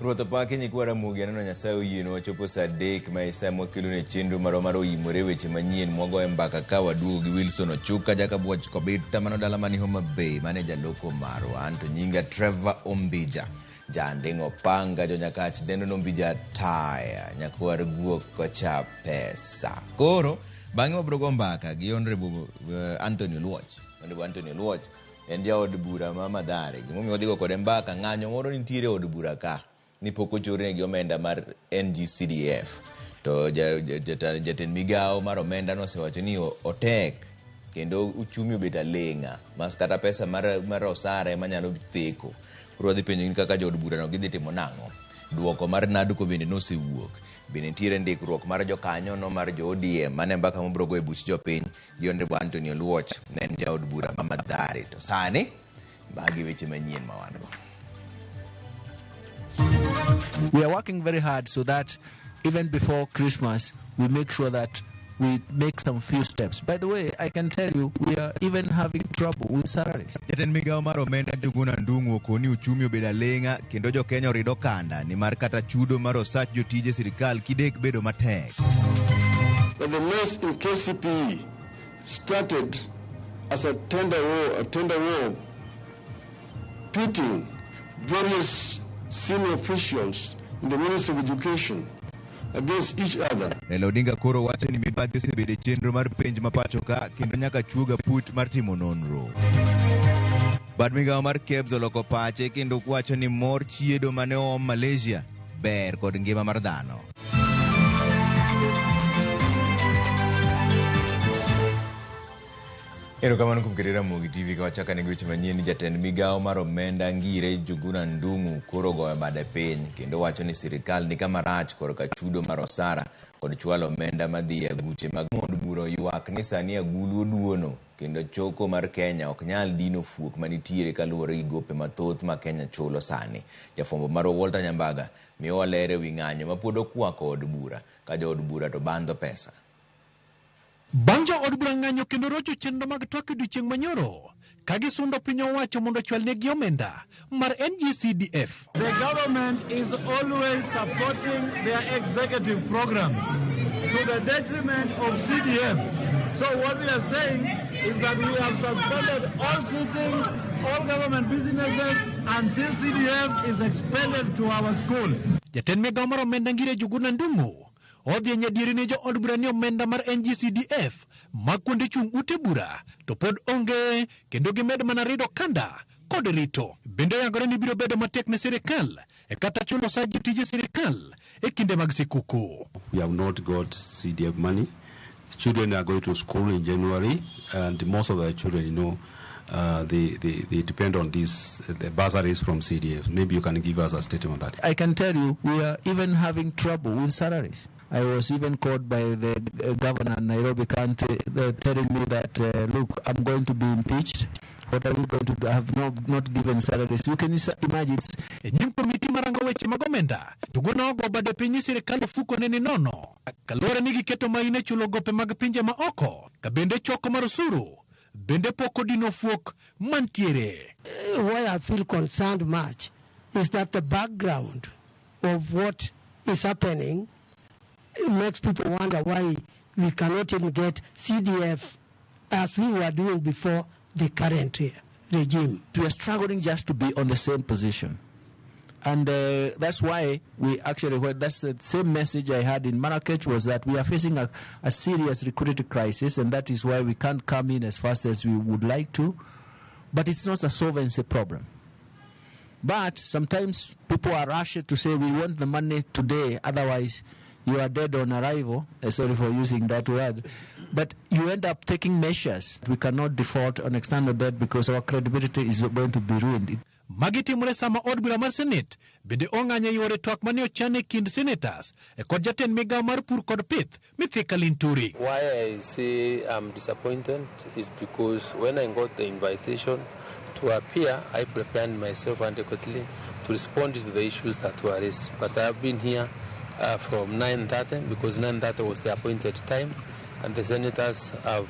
Ruoth opaki nyikwa Ramogi aneno Nyasaye oyieno wachopo saa 3 ma isa mwakelo ne chenro mar Oimore weche manyien mwagoye mbaka ka waduogo gi Wilson Ochuka jaka buoch kobita mano dala mani Homa Bay mane jaloko marwa anto nyinga Trevor Ombija jandingo panga jo nyakach deno Ombija taya nyakwar guok kocha pesa koro bang'e wabrogo mbaka gi Honorable Anthony Luoch en jaod bura ma Mathare gimomiyo wadhigo kode mbaka ng'anyo moro nitiere od bura ka ni pok ochorne gi omenda mar NGCDF to jatend migao mar omenda no osewacho ni otek kendo uchumi obet aleng'a mas kata pesa mar osara manyalo theko koro wadhi penjo kaka jood bura no gidhi timo nang'o duoko mar Naduko bende nosewuok bende nitiere ndikruok mar jokanyo no mar jo ODM mane mbaka mobrogo e buch jopiny gi Honorable Anthony Luoch ne jaod bura ma Mathare to sani bagi weche manyien mawango. We are working very hard so that even before Christmas, we make sure that we make some few steps. By the way, I can tell you, we are even having trouble with salaries. Jatend migao mar omenda Juguna Ndung'u okoni uchumi obedo aleng'a kendo jo Kenya orido kanda ni mar kata chudo mar osach jotije sirikal kidek bedo matek. But the mess in KCPE started as a tender war pitting various senior officials in the Ministry of Education against each other. Raila Odinga koro wacho ni mibadhi osebede chenro mar penj mapacho ka kendo nyaka chuoga put mar timo nonro. Bad migao mar KEBS oloko pache kendo wacho ni mor chiedo mane oom Malaysia ber kod ngima mar dhano. Erokamano kuom keto Ramogi TV ka wachaka ne weche manyien ni jatend migao mar omenda Ngire Juguna Ndung'u koro goyo bade piny kendo wacho ni sirikal ni kama rach korka chudo mar osara kod chwalo omenda madhi e aguche mag mond buro ywak ni sani agulu oduono kendo choko mar Kenya ok nyal dino fuok manitiere kaluwore gi gope mathoth ma Kenya chulo sani. Jafwambo mar Walter Nyambaga miyo walere wi ng'anyo ma pod okwako od bura ka jo od bura to bandho pesa. Bangjo od bura ng'anyo kendo rocho chenro mag twak odiochieng' manyoro kagi sundo piny owacho mondo chwal negi omenda mar NGCDF. The government is always supporting their executive programs to the detriment of CDF. So what we are saying is that we have suspended all sittings, all government businesses until CDF is expanded to our schools. Jatend migao mar omenda Ngire Juguna Ndung'u odhi nyadieri ne jo od bura ni omenda mar NGCDF ma kuonde chung' ute bura to pod onge kendo gimed mana rido kanda kod rito. Bende yangore ni biro bedo matek ne sirikal e kata chulo sa jotije sirikal e kinde mag sikuku. We have not got CDF money. The children are going to school in January and most of the children, they depend on these the bursaries from CDF. Maybe you can give us a statement on that. I can tell you, we are even having trouble with salaries. I was even called by the governor of Nairobi County telling me that, look, I'm going to be impeached. What are we going to do? I have not given salaries. You can imagine. Nyim komiti marango weche magomenda. Tuguna ogo bade pinyi sirikal fuko nene nono. Kalora nigi keto maine chulo gope mag pinje ma oko. Kabende choko marusuru. Bende poko dino fuok mantiere. Why I feel concerned much is that the background of what is happening makes people wonder why we cannot even get CDF as we were doing before the current regime. We are struggling just to be on the same position. And that's why that's the same message I had in Marrakech was that we are facing a serious liquidity crisis, and that is why we can't come in as fast as we would like to. But it's not a solvency problem. But sometimes people are rushed to say we want the money today, otherwise you are dead on arrival. Sorry for using that word. But you end up taking measures. We cannot default on external debt because our credibility is going to be ruined. Magiti mure sama od bura mar Senate bende ong'anye yore twak mane ochane kind senators e kod jatend migao mar pur kod pith Mithika Linturi. Why I say I'm disappointed is because when I got the invitation to appear, I prepared myself adequately to respond to the issues that were raised. But I have been here from 9:30 because 9:30 was the appointed time, and the senators have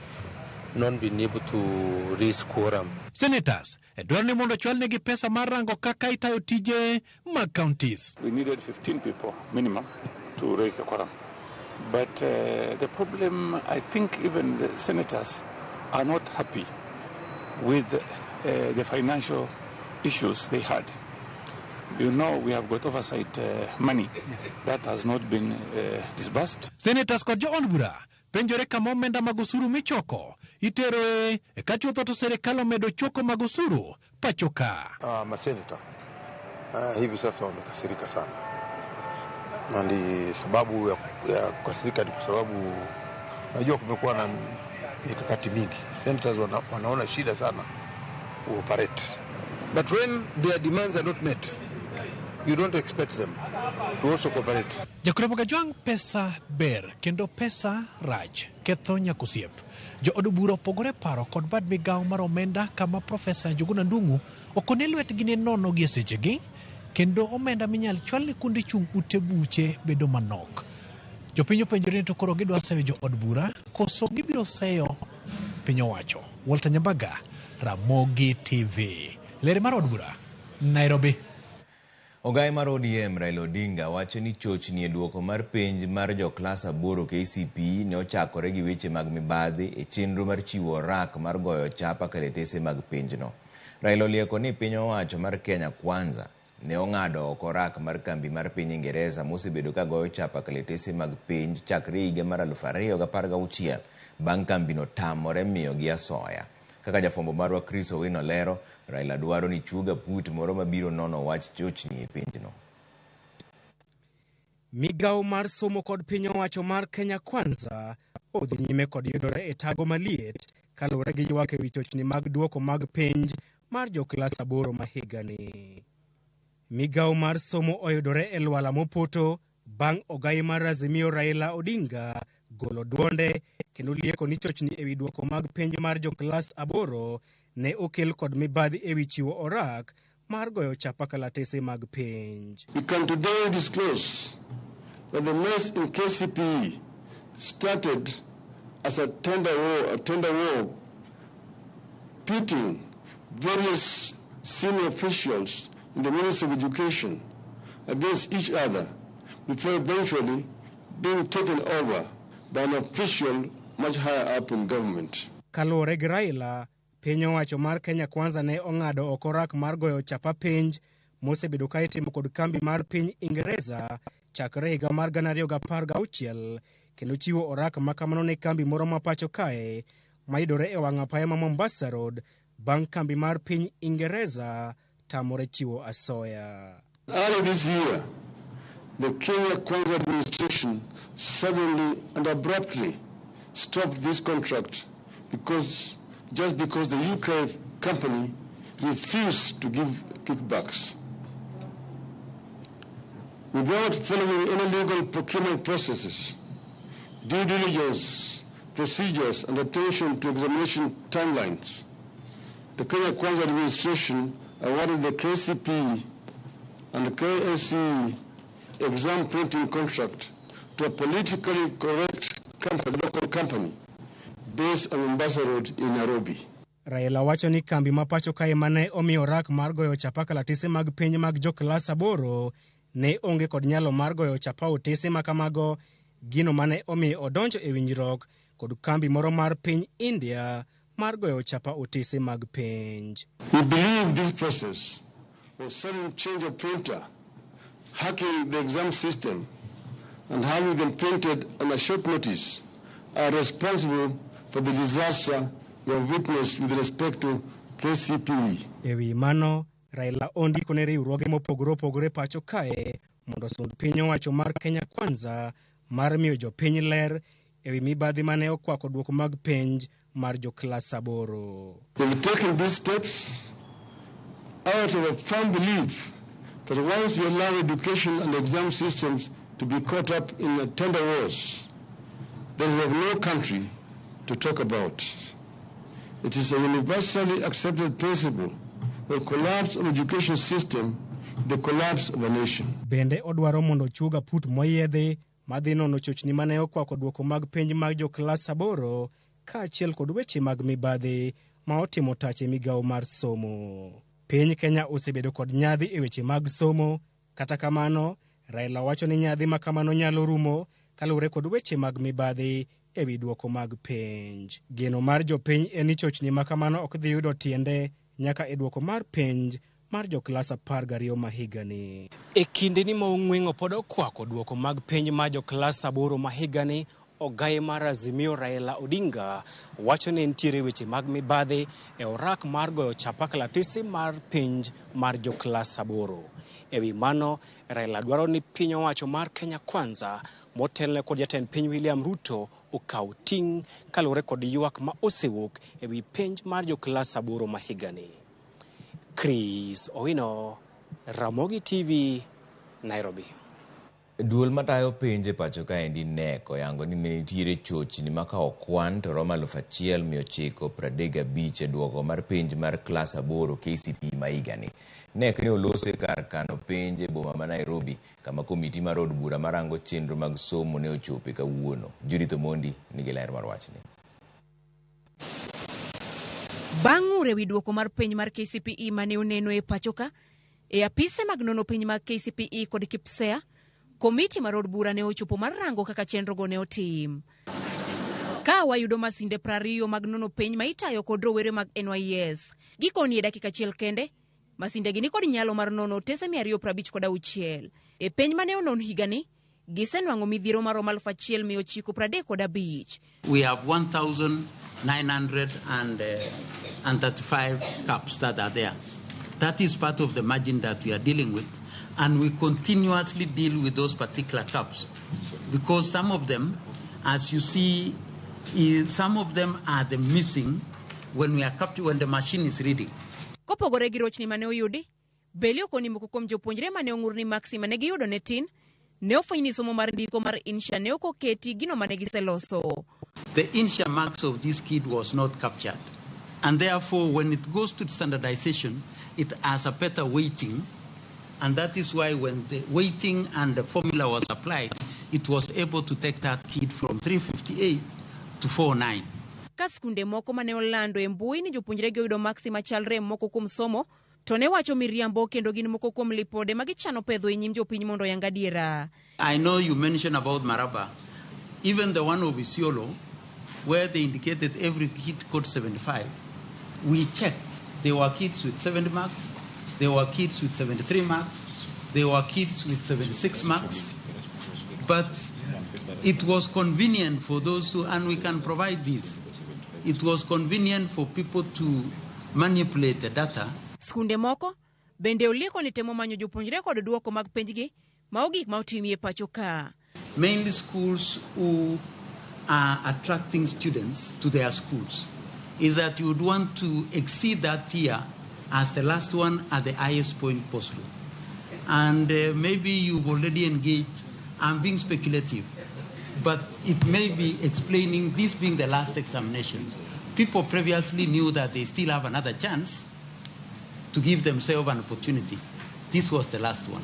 not been able to raise quorum. Senators, dwarni mondo chwalnegi pesa mar rango kaka itayo tije mag counties. We needed 15 people minimum to raise the quorum. But the problem, I think even the senators are not happy with the financial issues they had. You know, we have got oversight money that has not been disbursed. Senators kod jo od bura penjore kama omenda mag osuru michoko itero e ka chutho to serikal omedo choko mag osuru pacho ka. Maseneta hivi sasa wamekasirika sana, na ndi sababu ya kukasirika ni kwa sababu najua kumekuwa na mikakati mingi. Senators wanaona shida sana uoperate, but when their demands are not met, you don't expect them to also cooperate. Jakuremoga joang pesa ber kendo pesa raj ketho nyakosiep. Jo od bura opogore paro kod bad migawo mar omenda kama Profesa Njuguna Ndung'u okone lwetgi ne nono gi sechegi kendo omenda minyal chwal ne kuonde chung' ute buche bedo manok. Jopiny openjore ni to koro gidwa seyo jo od bura koso gibiro seyo piny owacho. Walter Nyambaga, Ramogi TV. Leri mar od bura, Nairobi. Ogai mar ODM Raila Odinga wacho ni chochni e duoko mar penj mar jo klas 8 KCPE ne ochakore gi weche mag mibadhi e chenro mar chiwo orak mar goyo chapa kalatese mag penjno. Raila olieko ni piny owacho mar Kenya Kwanza ne ong'ado oko orak mar kambi mar piny Ingereza mosebedo ka goyo chapa kalatese mag penj chakre higa mar 2016 bang' kambino tamore miyogi asoya. Kaka jafwambo marwa Chris Owino lero, Raila dwaro ni chuga put moro mabiro nono wach chochni e penjno. Migawo mar somo kod piny owacho mar Kenya Kwanza odhi nyime kod yudore e tago maliet kaluwore gi ywak ewi chochni mag duoko mag penj mar jo klas 8 mahigani. Migawo mar somo oyudore e lwala mopoto bang' ogai mar Azimio Raila Odinga golo duonde kendo lieko ni chochni ewi duoko mag penj mar jo klas 8 ne okel kod mibadhi ewi chiwo orak mar goyo chapa kalatese mag penj. We can today disclose that the mess in KCPE started as a tender war pitting various senior officials in the Ministry of Education against each other before eventually being taken over by an official much higher up in government. Kaluwore gi Raila, piny owacho mar Kenya Kwanza ne ong'ado oko orak mar goyo chapa penj mosebedo ka itimo kod kambi mar piny Ingereza chakre higa mar 2016 kendo chiwo orak makamano ne kambi moro ma pacho kae mayudore e wang' apaya ma Mombasa Road bang' kambi mar piny Ingereza tamore chiwo asoya. Early this year, the Kenya Kwanza administration suddenly and abruptly stopped this contract just because the UK company refused to give kickbacks. Without following any legal procurement processes, due diligence procedures and attention to examination timelines, the Kenya Kwanza administration awarded the KCPE and the KSE exam printing contract to a politically correct local company based on Mombasa Road in Nairobi. Raila wacho ni kambi ma pacho kae mane omiyo orak mar goyo chapa kalatese mag penj mag jo klas 8 ne onge kod nyalo mar goyo chapa otese makamago, gino mane omiyo odonjo e winjruok kod kambi moro mar piny India mar goyo chapa otese mag penj. We believe this process of sudden change of printer, hacking the exam system, and having them printed on a short notice are responsible for the disaster we have witnessed with respect to KCPE. Ewi mano, Raila ondiko ne riwruoge mopogore opogore pacho kae mondo sund piny owacho mar Kenya Kwanza mar miyo jopiny ler ewi mibadhi mane okwako duoko mag penj mar jo klas 8. We've taken these steps out of a firm belief that once we allow education and exam systems to be caught up in the tender wars, then we have no country to talk about. It is a universally accepted principle that collapse of education system, the collapse of a nation. Bende odwaro mondo chuga put moyedhi madhi nono chochni mane okwako duoko mag penj mag jo klas 8 kaachiel kod weche mag mibadhi ma otimo tach e migawo mar somo. Piny Kenya osebedo kod nyadhi e weche mag somo, kata kamano Raila wacho ni nyadhi ma kamano nyalo rumo kaluwore kod weche mag mibadhi e wi duoko mag penj. Geno mar jopiny en ni chochni ma kamano ok dhi yudo tiende nyaka e duoko mar penj mar joklas 12 ma higani. E kindeni ma ong'weng'o pod okwako duoko mag penj mar joklas 8 ma higani, ogai mar Azimio Raila Odinga wacho ni nitiere weche mag mibadhi e orak mar goyo chapa kalatese mar penj mar joklas 8. E wi mano, Raila dwaro ni piny owacho mar Kenya Kwanza motelne kod jatend piny William Ruto okaw ting' kaluwore kod ywak ma osewuok e wi penj mar joklas 8 ma higani. Chris Owino, Ramogi TV, Nairobi. Duol matayo penje pacho kaendi NEC oyango ni nitiere chochni ma ka okwan to romo 1935 e duoko mar penj mar klas 8 KCPE ma higani. NEC ne olose kar kano penje e boma ma Nairobi, kama komiti mar od bura marango chenro mag somo ne ochope kawuono. Judith Omondi nigi ler mar wachni. Bang' ure wi duoko mar penj mar KCPE mane oneno e pachoka, e apise mag nono penj mag KCPE kod KIPSEA, komiti mar od bura ne ochopo mar rango kaka chenrogo ne otim. Ka wayudo masinde 20 mag nono penj ma itayo kod rowere mag NYS, gikoni e dakika achiel kende, masinde gi ni kod nyalo mar nono tese 256. E penj mane onon higani, gisenwang'o midhiero maromo 1935. We have 1,935 caps that are there. That is part of the margin that we are dealing with. And we continuously deal with those particular caps. Because some of them, as you see, some of them are the missing when we are when the machine is reading. Kopogore gi rochni mane oyudi, Beli okoni moko kuom jopuonjre mane ong'ur ni maksi mane giyudo ne tin, ne ofweny ni somo mar ndiko mar insha ne okoketi gino mane giseloso. The insha marks of this kid was not captured. And therefore, when it goes to standardization, it has a better weighting. And that is why when the weighting and the formula was applied, it was able to take that kid from 358 to 49. Ka skunde moko mane olando e mbui ni jopuonjre gi oyudo maksi machalre moko kuom somo, to ne wacho miriambo kendo gin moko kuom lipode magichano pedho e nyim jopiny mondo yang adiera. I know you mentioned about Maraba. Even the one of Isiolo, where they indicated every kid got 75, we checked. There were kids with 70 marks, there were kids with 73 marks, there were kids with 76 marks. But it was convenient for those who, and we can provide this, it was convenient for people to manipulate the data. Skunde moko bende olieko ni temo manyo jopuonjre kod duoko mag penjgi ma ogik ma otimie pachoka. Mainly schools who are attracting students to their schools is that you would want to exceed that tier as the last one at the highest point possible. And maybe you've already engaged. I'm being speculative, but it may be explaining this being the last examinations. People previously knew that they still have another chance to give themselves an opportunity. This was the last one.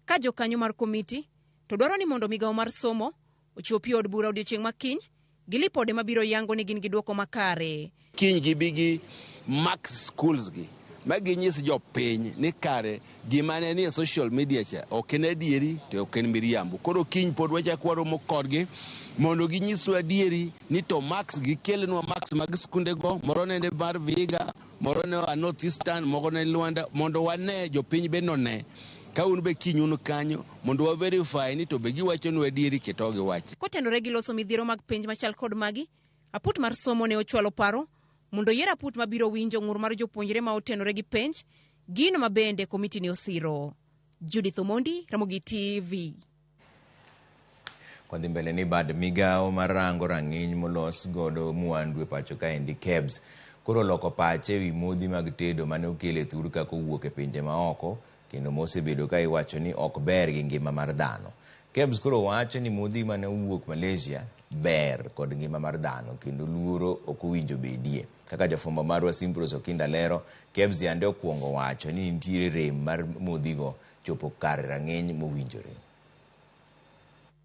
Ka jokanyo mar komiti to dwaro ni mondo migawo mar somo ochopi od bura odiochieng' makiny gi lipode mabiro yango ni gin gi duoko makare. Kiny gibigi max schools gi maginyis jopiny ni kare gima ne ni social media cha ok en adieri to ok en miriambo. Koro kiny pod wachako waromo kodgi mondo ginyiswa adieri ni to max gi kelnwa max mag skunde go, moro ne mar Vihiga, moro ne North Eastern, moro ne Luanda, mondo wane jopiny be none ka un be kiny un kanyo mondo wa verify ni to be giwacho nwa adieri keto giwacho. Kotenore gi loso midhiero mag penj machal kod magi, aput mar somo ne ochwalo paro mondo yier aput mabiro winjo ng'ur mar jopuonjre ma otenore gi penj, gino mabende komiti ne osiro. Judith Omondi, Ramogi TV. Kwadhi mbele ni bad migawo marango rang'iny molos godo mwandu e pacho kaendi KEBS koro loko pache wi modhi mag tedo mane okele thur kako wuok e pinje maoko kendo mosebedo ka iwacho ni ok ber gi ngima mar dhano. KEBS koro wacho ni modhi mane wuok Malaysia ber kod ngima mar dhano kendo luoro ok owinjo bedie. Kaka jafwambo marwa Simpros Okinda lero, KEBS yande okuongo wacho ni nitiere rem mar modhigo chopo kar rang'eny mowinjore.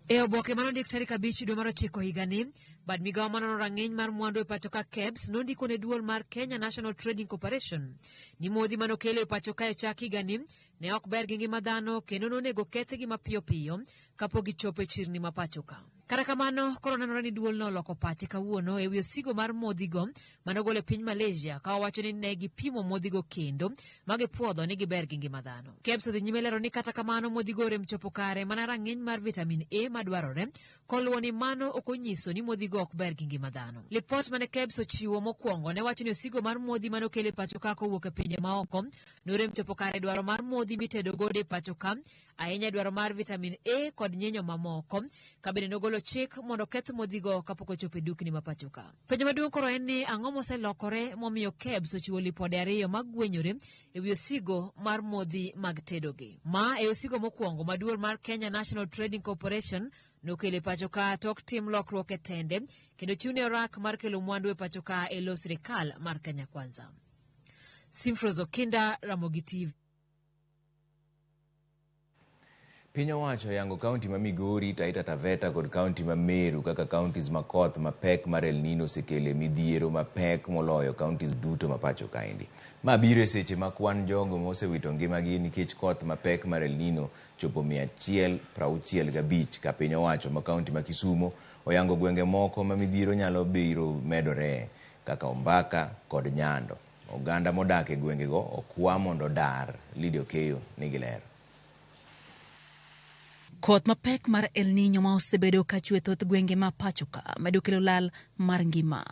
E oboke manondik tarik 5 dwe mar 9 higani, Bad migawo manono rang'iny mar mwandu e pacho ka KEBS nondiko ne duol mar Kenya National Trading Corporation ni modhi manokelo e pacho ka e chak higani ne ok ber gi ngima dhano kendo nonego kethgi mapiyo piyo kapok gichopo e chirni ma pacho ka. Kata kamano, koro nenore ni duol no loko pache kawuono e wi osigo mar modhigo manogolo e piny Malaysia ka wawacho ni ne gipimo modhigo kendo ma gipuodho ni giber gi ngima dhano. KEBS odhi nyime lero ni kata kamano modhigo rem chopo kare mana rang'iny mar vitamin A madwarore koluwo ni mano ok onyiso ni modhigo ok ber gi ngima dhano. Lipot mane KEBS ochiwo mokwongo ne wacho ni osigo mar modhi manokelo e pacho ka kowuok e pinje maoko norem chopo kare dwaro mar modhi mitedo godo e pacho ka, ahinya dwaro mar vitamin A kod nyenyo mamoko, kabende nogolo chik mondo keth modhigo kapok ochopo e dukni ma pacho ka. Penjo maduong' koro en ni ang'o moselokore momiyo KEBS ochiwo lipode ariyo magwenyore e wi osigo mar modhi mag tedogi. Ma e osigo mokwongo maduol mar Kenya National Trading Corporation nokelo e pacho ka tok tim lokruok e tende kendo chiwne orak mar kelo mwandu e pacho ka e lo sirikal mar Kenya Kwanza. Simfrozo Kinda, Ramogi TV. Piny owacho yango kaunti ma Migori, Taita Taveta kod kaunti ma Meru kaka kauntis ma koth mapek mar El Nino osekelo midhiero mapek moloyo kauntis duto ma pacho kaendi. Ma biro e seche ma kwan jogo mosewito ngimagi nikech koth mapek mar El Nino chopo 165 ka piny owacho ma kaunti ma Kisumo oyango gwenge moko ma midhiero nyalo biro medore kaka Ombaka kod Nyando. Oganda modak e gwengego okwa mondo dar. Lidio Keyo nigi lero. Koth mapek mar El Nino ma osebedo ka chwe thoth gwenge ma pacho ka medo kelo lal mar ngima.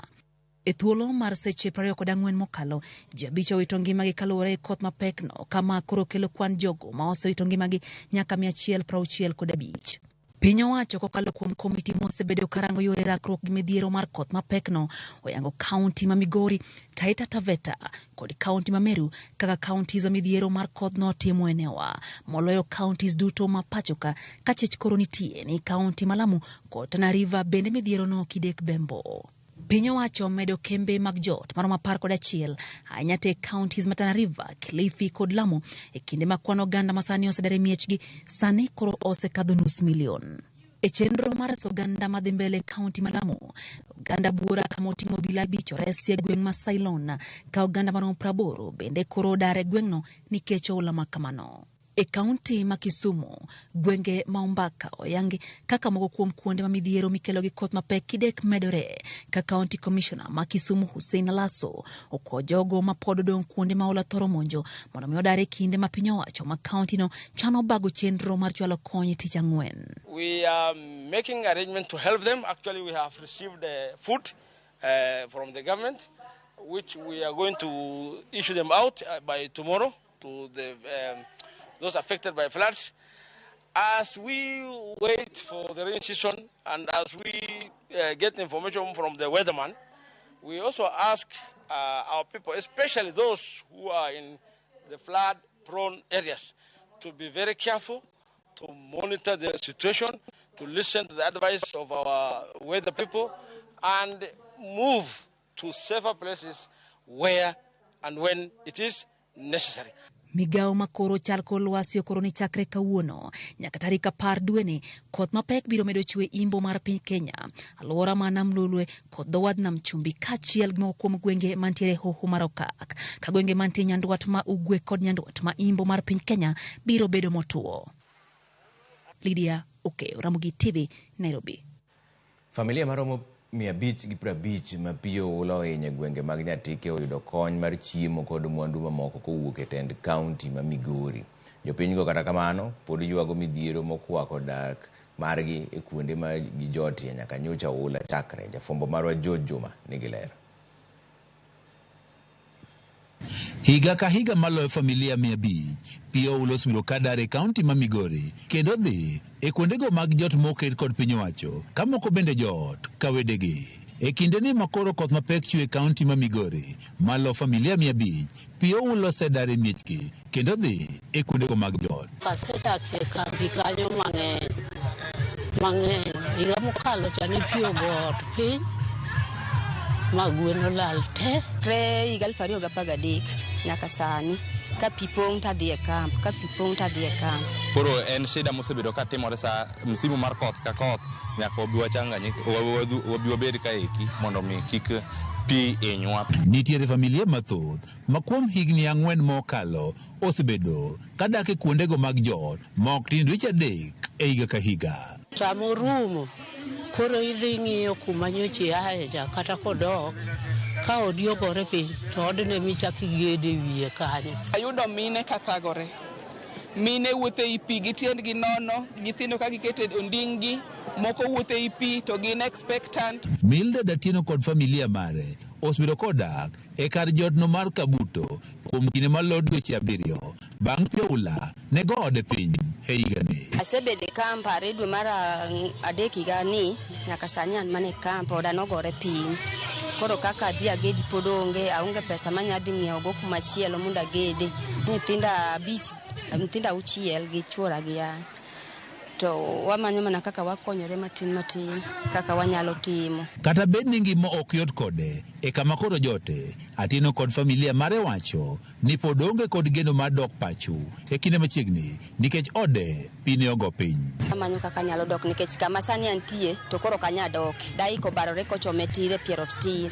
E thuolo mar seche 24 mokalo, ji 5 owito ngimagi kaluwore e koth mapek no, kama koro kelo kwan jogo ma osewito ngimagi nyaka 165. Piny owacho kokalo kuom komiti mosebedo karango yore rakruok gi midhiero mar koth mapek no oyango kaunti ma Migori, Taita Taveta kod kaunti ma Meru kaka kauntis ma midhiero mar koth no timo enewa moloyo kauntis duto ma pacho ka chich koro nitie ni kaunti ma Lamu kod Tana River bende midhiero no kidek bembo. Piny owacho medo kembe mag jot maromo 11 ahinya te kauntis ma Tana River, Kilifi kod Lamu e kinde ma kwan oganda masani osedare miechgi sani koro osekadho nus milion. E chenro mar oganda madhi mbele kaunti ma Lamu, oganda buora kama oting'o obila 5 oresi e gweng' ma Ceylon ka oganda maromo 80 bende koro dare gweng'no nikech oula ma kamano. E kaunti ma Kisumu, gwenge ma Ombaka oyangi kaka moko kuom kuonde ma midhiero mikelo gi koth mapek kidek medore ka kaunti commissioner ma Kisumu Hussein Lasso okwo jogo ma pod dong kuonde ma ola thoro monjo mondo mi odare kinde ma piny owacho ma kaunti no chano bago chenro mar chwalo kony tich ang'wen. We are making arrangement to help them. Actually, we have received food from the government, which we are going to issue them out by tomorrow to the those affected by floods. As we wait for the rain season and as we get information from the weatherman, we also ask our people, especially those who are in the flood-prone areas, to be very careful, to monitor the situation, to listen to the advice of our weather people, and move to safer places where and when it is necessary. Migao makoro chal kor lwasi okoro ni chakre kawuono nyaka tarik 10 dweni koth mapek biro medo chwe imbo mar piny Kenya, alwora ma Nam Lolwe kod dho wadh Nam Chumbi kaachiel gi moko kuom gwenge mantiere hoho mar okak ka gwenge mantie nyandwat ma ugwe kod nyandwat ma imbo mar piny Kenya biro bedo motuo. Lydia Okeyo, Ramogi TV, Nairobi. Familia maromo 550 mapiyo ulo yenye gwenge mag Nyatike oyudo kony mar chiemo kod mwandu mamoko kowuok e tend kaunti ma Migori. Jopinygo kata kamano pod yuago midhiero mokwako dak margi e kuonde ma gijotie nyaka nyocha ula chakre. Jafombo marwa Juma nigi lero. Higa ka higa maloyo familia 500 piyo ulos biro kadare kaunti ma Migori kendo dhi e kuondego mag jot moket kod piny owacho ka moko bende jot ka wedegi. E kinde ni makoro koth mapek chwe kaunti ma Migori malo familia 500 piyo ulos dare miechgi kendo dhi e kuondego mag jot. Kasedake kambi kanyo mang'eny higa mokalo chani piyo got piny magweno lal te. Higa 2013 nyaka sani ka pipong ta dhie kamp ka pipong ta dhie kamp. Koro en shida mosebedo ka timore sa msimu mar koth ka koth nyaka wabi wachanganye wabi wabed ka eki mondo mi kik pi inywa. Nitiere familia mathoth ma kuom higni 4 mokalo osebedo kadak e kuondego mag joot ma ok tin dweche 3 e higa ka higa. Samo rumo koro idhi ng'iyo kuma nyochi ae cha kata kodok ka odiogore piny to odne michaki gede wiye kanyo. Ayudo mine kathagore, mine wuothe i pi gi tiendgi nono, nyithindo ka gikete ondinggi, moko wuothe i pi to gin expectant. Milda Datieno kod familia mare osebedo kodak e kar jotno mar Kabuto kuom kinde malo dweche 7 bang' pioula ne gode piny e higani. Asebedo kamp are dwe mar 3 higani nyaka sani an mane kamp oda nogore piny. Koro kaka adhi agedi pod onge, aonge pesa manyadhi ng'iewo go kumachielo mondo agede. Nyithinda 6 gi chuora gi an. To wamanyo mana kaka wakonyore matin kaka wanyalo timo. Kata bed ni ngima ok yot kode e kama koro jote, Atieno kod familia mare wacho ni pod onge kod geno mar dok pacho e kinde machiegni nikech ode pine ogo piny. Samanyo kaka nyalo dok nikech kama sani antie to koro kanya dok. Dai ko barore kochome tire piero tir.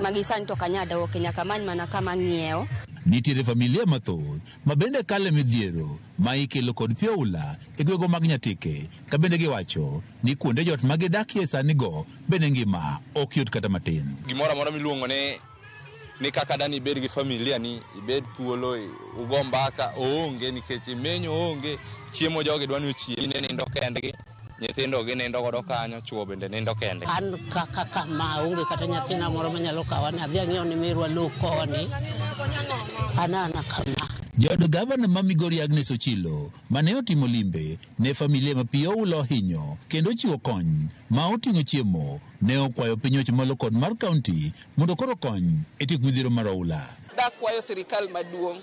Magi sani to kanya dok nyaka many mana kama ng'iewo. Nitiere familia mathoth ma bende kale midhiero ma ikelo kod pioula e gwego mag Nyatike ka bende giwacho ni kuonde jot ma gidakie sanigo bende ngima ok yot kata matin. Gimoro amora miluongo ni kaka dani ibed gi familia ni ibed thuolo ugo mbaka oonge nikech menyo oonge, chiemo jogi dwani ochiem ne nindo kendgi, nyithindo gi nindo godo kanyo, chuo bende nindo kende. An kaka ma onge kata nyathina moro manyalo kawane adhi ang'iewo ni mirwa lo koni anana kama. Jod gavana ma Migori Agnes Ochilo mane otimo limbe ne familia ma pioula ohinyo kendo chiwo kony ma oting'o chiemo ne okwayo piny oche kod mar kaunti mondo koro kony e tieko midhiero mar oula. Dakwayo sirikal maduong',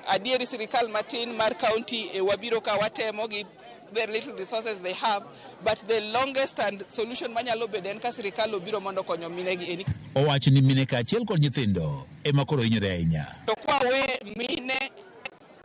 adieri sirikal matin mar kaunti e wabiro ka watemo gi very little resources they have, but the longest and solution manyalo bedo en ka sirikal obiro mondo konyo mine gi eni. Owacho ni mine kaachiel kod nyithindo ema koro hinyore ahinya. To kwawe mine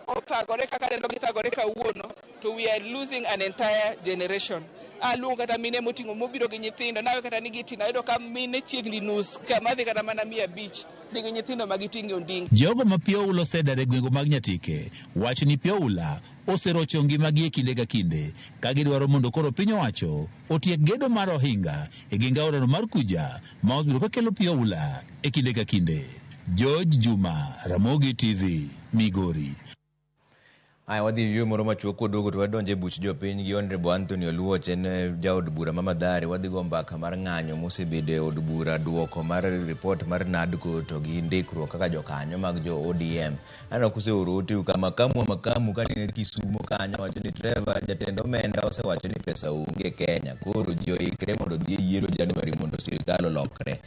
othagore kaka neno githagore kawuono, to we are losing an entire generation. Aluongo kata mine moting'o mobiro gi nyithindo, nawe kata nigi tina ayudo ka mine chiegni nus kama dhi kata mana 500 nigi nyithindo magiting'o onding. Jogo ma pioula osedare gwenge mag Nyatike wacho ni pioula oserocho ngimagi e kinde ka kinde ka gidwaro mondo koro piny owacho otiek gedo mar ohinga e genge aorano mar Kuja ma osebiro kakelo pioula e kinde ka kinde. George Juma, Ramogi TV, Migori. Aya wadhi yue moro machuok kodogo to wadonje buch jopiny gi Honorable Anthony Oluoch en jaod bura ma Mathare. Wadhi go mbaka mar ng'anyo mosebedo e od bura, duoko mar report mar NADCO to gi ndikruok kaka jokanyo mag jo ODM. Ano kuseoro ote kama makamu kanine Kisumo kanyo wacho ni Trevor jatend omenda osewacho ni pesa onge Kenya, koro ji oikre mondo dhi yiero Januari mondo sirikal olokre.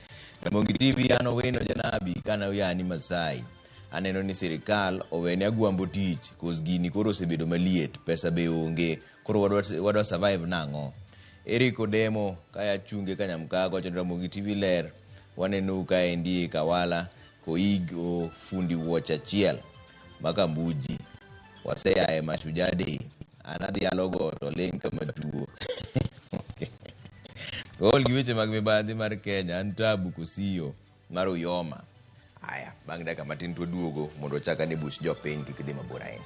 Ramogi TV ano weno janabi kana yani Masai. Aneno ni sirikal owene agwambo tich cause gini koro osebedo maliet, pesa be onge, koro wadwa survive nang'o. Eric Odemo kaya chunge Kanyamkago wacho Ramogi TV ler, waneno ka endi Kawala koigo fundi wuoch achiel Makambuji waseyae machujade anadhi alogo to ling kama tuo. Ol gi weche mag mibadhi mar Kenya antabu kusiyo mar Uyoma. Aya, bang' dakika matin to duogo mondo chaka ne buch jopiny kik dhi mabor ahinya.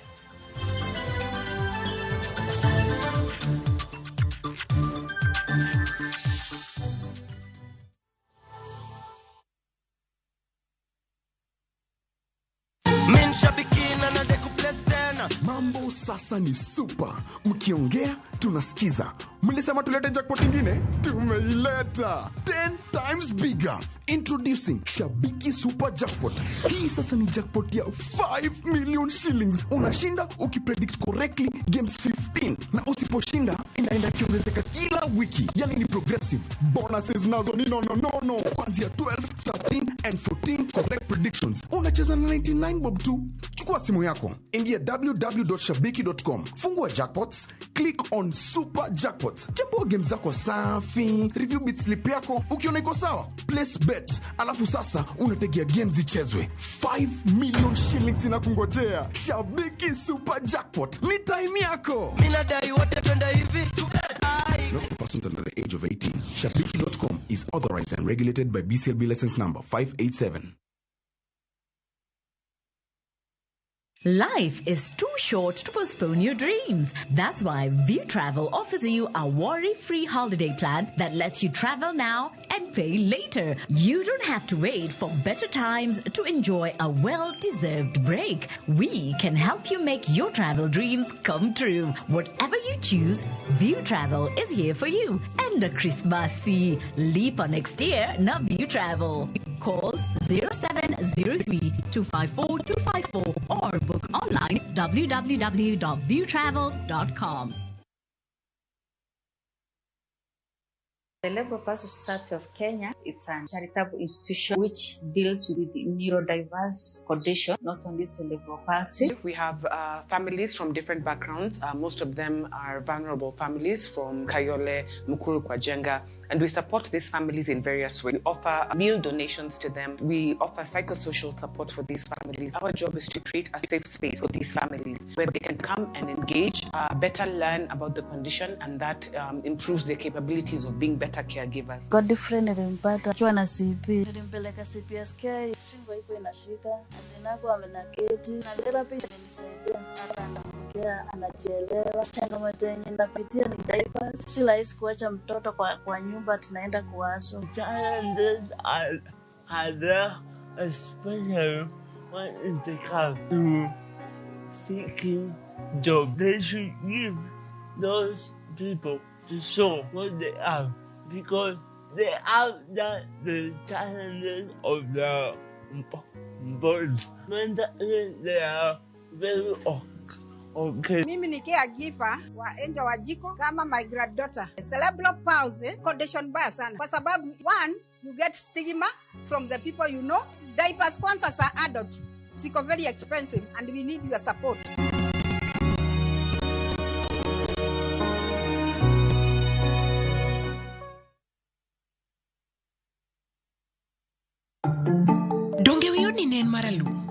Mambo sasa ni super. Mkiongea tunasikiza. Mlisema tulete jackpot ingine? Tumeileta 10 times bigger. Introducing Shabiki Super Jackpot. Hii sasa ni jackpot ya 5 million shillings. Unashinda ukipredict correctly games 15. Na usiposhinda inaenda kiongezeka kila wiki. Yani ni progressive. Bonuses nazo ni no. Kuanzia 12, 13 and 14 correct predictions. Unacheza na 99 bob tu. Chukua simu yako, ingia www.shabiki.com, fungua jackpots, click on super jackpots, chambua game zako safi, review bit slip yako, ukiona iko sawa, place bet, alafu sasa unategea game zichezwe. 5 million shillings inakungojea. Shabiki super jackpot, ni time yako. Minadai wote twenda hivi. Not for persons under the age of 18. Shabiki.com is authorized and regulated by BCLB license number 587. Life is too short to postpone your dreams. That's why View Travel offers you a worry-free holiday plan that lets you travel now and pay later. You don't have to wait for better times to enjoy a well-deserved break. We can help you make your travel dreams come true. Whatever you choose, View Travel is here for you. And the Christmassy leap on next year, na View Travel. Call 0703-254-254 or book online www.viewtravel.com. The Labour Palsy Society of Kenya, it's a charitable institution which deals with the neurodiverse condition, not only cerebral palsy. We have families from different backgrounds. Most of them are vulnerable families from Kayole, Mukuru, Kwajenga, and we support these families in various ways. We offer meal donations to them. We offer psychosocial support for these families. Our job is to create a safe space for these families where they can come and engage, better learn about the condition, and that improves their capabilities of being better caregivers. Got different nilimpata akiwa na CP. Nilimpeleka CPSK, shingo ipo inashika, azinako amenaketi, na therapy imenisaidia hata anaongea, anajielewa. Changamoto yenye napitia ni diapers. Si rahisi kuacha mtoto kwa nyumba tunaenda kuwaso. Challenges are there, especially when it comes to seeking jobs. They should give those people to show what they have, because they have the challenges of their body. Mentally, they are very okay. Mimi ni caregiver wa Angel Wajiko kama my granddaughter. Cerebral palsy condition baya sana kwa sababu one, you get stigma from the people you know. Diaper sponsors are adult. It's very expensive and we need your support. Donge wiyo ni nen maralum.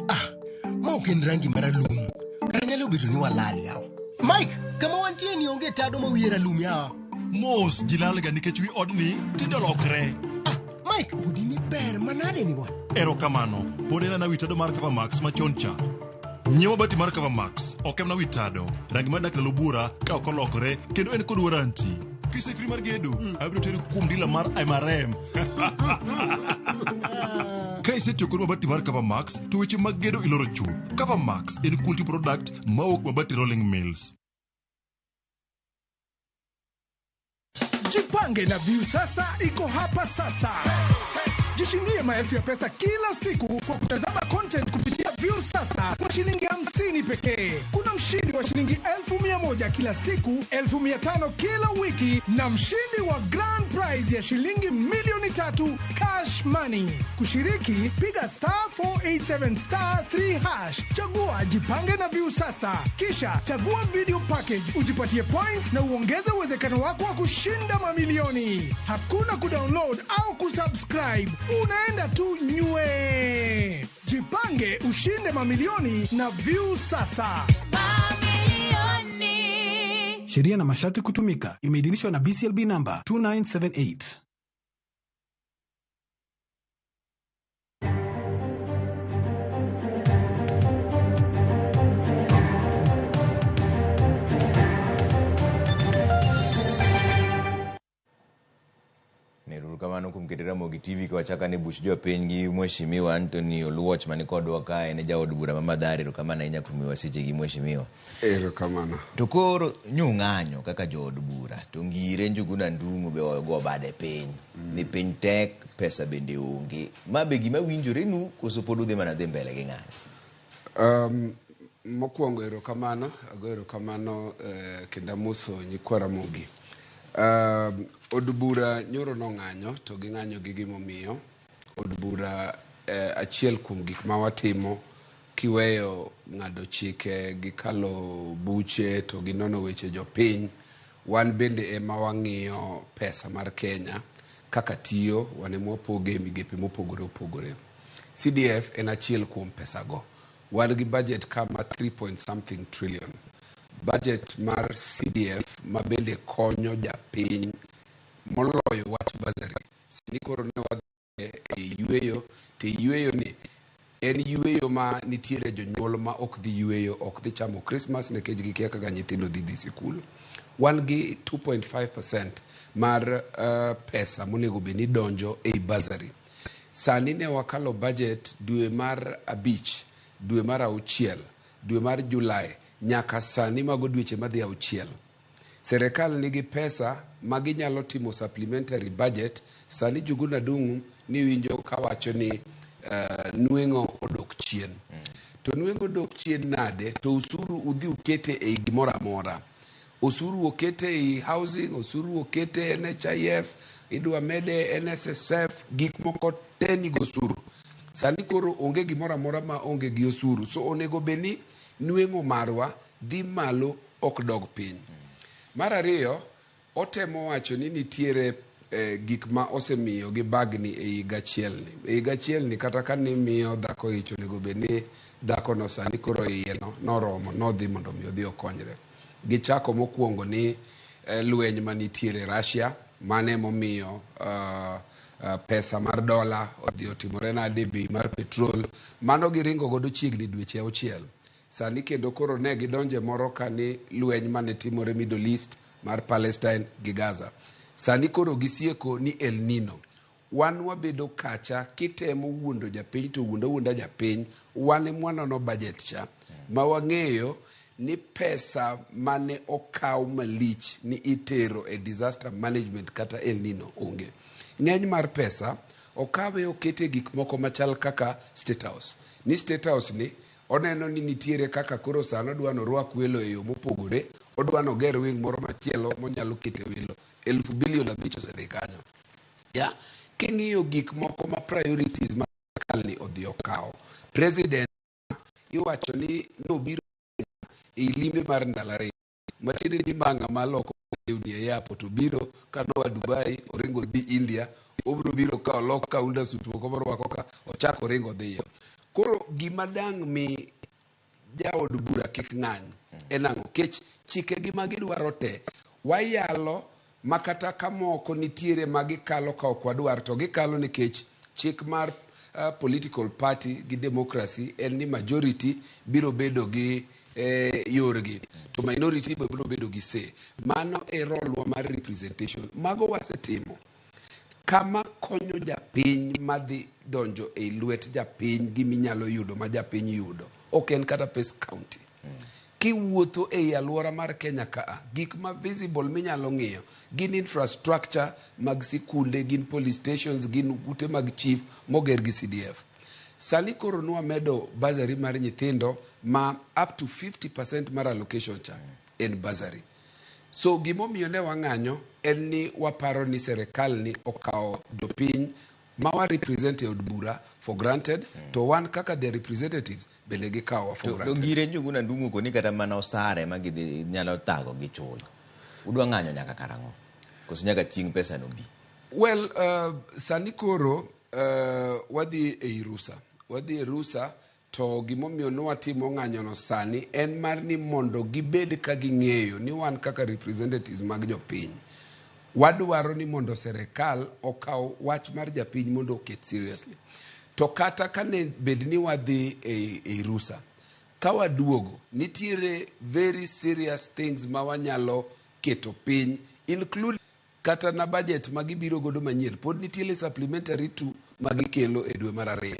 Ma oken rangi maralum. Karanyalo bedo ni walali yao. Mike, kama wantie ni onge tado ma wiye ralum yao. Mos jilalga nikech wi odni tindo lokre. Mike, udi ni ber manade ni wan. Erokamano, pod en na witado mar Cover Max machon cha. Nyiewo bati mar Cover Max, ok en na witado. Rangi mar dak lalo bura ka ok olokore kendo en kod warranty. Kisekri mar gedo, abiro teri kuom dila mar MRM. Ka isetiyo kod mabati mar Cover Max, to weche mag gedo iloro chuth. Cover Max en quality product mawuok mabati Rolling Mills. Jipange na View sasa iko hapa sasa. Jishindie maelfu ya pesa kila siku kwa kutazama content kupitia View sasa kwa shilingi 50 pekee. Kuna mshindi wa shilingi 1,100 kila siku, 1,500 kila wiki na mshindi wa grand prize ya shilingi milioni 3 cash money. Kushiriki, piga *487*3#. Chagua Jipange na View sasa. Kisha chagua video package, ujipatie points na uongeze uwezekano wako wa kushinda mamilioni. Hakuna kudownload au kusubscribe. Unaenda tu nywe. Jipange ushinde mamilioni na View sasa. Mamilioni. Sheria na masharti kutumika. Imeidhinishwa na BCLB number 2978. Kamano kumketi Ramogi TV kwa chaka ni bushjua pengi mheshimiwa Anthony Oluoch manikodwa kae ne jaod bura mamadhari rokamana inya kumiwa siche gi mheshimiwa. Rokamano. Tokoro nyung'anyo kaka jood bura to ngire Njuguna Ndung'u be ogo bade piny. Ni piny tek pesa bende onge. Mabe gima winjore nu koso pod udhi mana dhi mbele gi ng'anyo. Mokwongo erokamano, ago erokamano kenda moso nyikwa Ramogi. Od bura nyoro no ng'anyo to ging'anyo gi gimomiyo od bura achiel kuom gik ma watimo kiweyo ng'ado chike gi kalo buche to gi nono weche jopiny, wan bende ema wang'iyo pesa mar Kenya kaka tiyo, wan ema wapoge migepe mopogore opogore. CDF en achiel kuom pesa go. Wan gi budget kama 3 trillion. Budget mar CDF ma bende konyo japiny moloyo wach bursary. Sani koro ne wadhi e yueyo, to yueyo ni en yueyo ma nitiere jonyuol ma ok dhi yueyo, ok dhi chamo Christmas nikech gikia kaka nyithindo dhi sikul. Wan gi 2.5% mar pesa monego bed ni donjo e bursary. Sani ne wakalo budget dwe mar 5, dwe mar 6, dwe mar Julai, nyaka sani mago dweche madhi 6. Serikal nigi pesa ma ginyalo timo supplementary budget. Sani Juguna Dungu ni winjo kawacho ni nweng'o odok chien. To nweng'o odok chien nade? To usuru udhi ukete e gimoro amora. Usuru okete e housing, usuru okete e NHIF, idwa mede NSSF, gik moko te nigo osuru. Sani koro onge gimoro amora ma onge gi osuru. So onego beni nweng'o marwa dhi malo ok dog piny. Mar ariyo, otemo wacho ni nitiere gik ma osemiyo gi bagni e higa achielni. E higa achielni kata ka ni miyo dhako ich, onego bed ni dhako no sani koro iye noromo, nodhi mondo mi odhi okonyre. Gichako mokwongo ni lweny manitiere Russia, mane momiyo pesa mar dola odhi otimore nade, bei mar petrol, mano giringo godo chiegni dweche 6. Sani kendo koro ne gidonje moro ka ni lweny mane timore Middle East mar Palestine gi Gaza. Sani koro gisieko ni El Nino. Wan wabedo kacha kitemo wuondo japiny to wuonda japiny, wan mwanono budget cha ma wang'eyo ni pesa mane okaw malich ni itero e disaster management kata El Nino onge. Ng'eny mar pesa okawe okete gik moko machal kaka State House. Ni State House ni oneno ni nitiere kaka koro sano dwano rwak welo e yo mopogore, odwano ger wing moro machielo monyalo kete welo 1,000 bilion osedhi kanyo. Ya, king'iyo gik moko ma priorities ma kalni odhi okaw. President iwacho ni nobiro e limbe mar ndalare. Matiende ni manga maloko lewni e airport, obiro kanoa Dubai, oringo dhi India, obiro biro ka olok kaunda suit moko morwako ka ochako ringo dhiyo. Koro gima dang' mi jaod bura kik ng'any en ang'o? Kech chike gi magidwaro te wayalo makata kamoko nitiere magikalo ka ok wadwar, to gikalo nikech chik mar political party gi democracy en ni majority biro bedo gi yorgi, to minority biro bedo gi say. Mano e rolwa mar representation. Mago wasetimo. Kama konyo japiny madhi donjo e lwet japiny giminyalo yudo ma japiny yudo. Ok en kata pes county. Kiwuotho e alwora mar Kenya ka, gik ma visible minyalo ng'iyo, gin infrastructure mag sikunde, gin police stations, gin ute mag chief moger gi CDF. Sani koro nwa medo bursary mar nyithindo ma up to 50% mar allocation cha en bursary. So gimomiyo ne wang'anyo en ni waparo ni serikal ni okawo jopiny ma wa represent e od bura for granted, to wan kaka the representatives bende gikawo for granted. To gire Juguna Dungu koni kata mana osare ma gidhi nyalo tago gi chulo. Udwa ng'anyo nyaka karang'o? Koso nyaka ching pesa no bi? Well, sani koro wadhi e rusa. Wadhi e rusa, to gimomiyo nwatimo ng'anyono sani en mar ni mondo gibed ka ging'eyo ni wan kaka representatives mag jopiny wadwaro ni mondo serikal okaw wach mar japiny mondo oket seriously. To kata kane bed ni wadhi e rusa, ka waduogo nitiere very serious things ma wanyalo keto piny, including kata na budget magibiro godo manyien, pod nitiere supplementary to magikelo e dwe mar 2.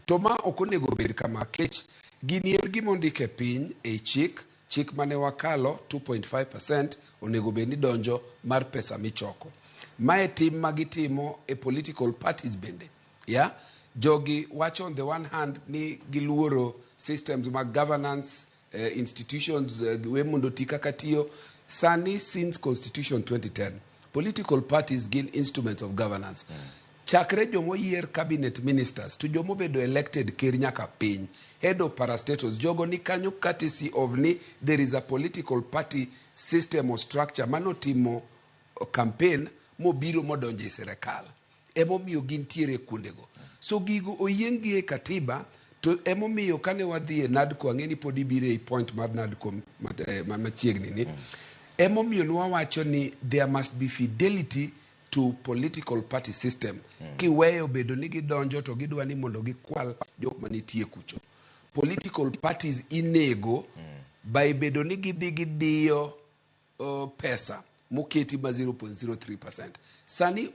To ma okonego bed kama, kech gini en gimondike piny e chik mane wakalo 2.5% onego bed ni donjo mar pesa michoko. Mae tim magitimo e political parties bende. Yeah? Jogi wacho on the one hand ni giluoro systems mag governance, institutions, we mondo tika katiyo. Sani since Constitution 2010, political parties gain instruments of governance. chakre jomoyier cabinet ministers to jomobedo elected ker nyaka piny, head of parastatals, jogo ni kanyo courtesy of ni there is a political party system or structure manotimo campaign mobiro modonje serikal. Emomiyo gintiere kuondego. So gigo oyiengi e katiba, to emomiyo kane wadhi e NADCO, ang'eni pod ibire e point mar NADCO machiegni ni, emomiyo nwawacho ni there must be fidelity to political party system. Kiweyo bedo ni gidonjo to gidwa ni mondo gikwal jok manitie kucho. Political parties inego by bedo ni gidhi gidiyo pesa moketi ma 0.03%. Sani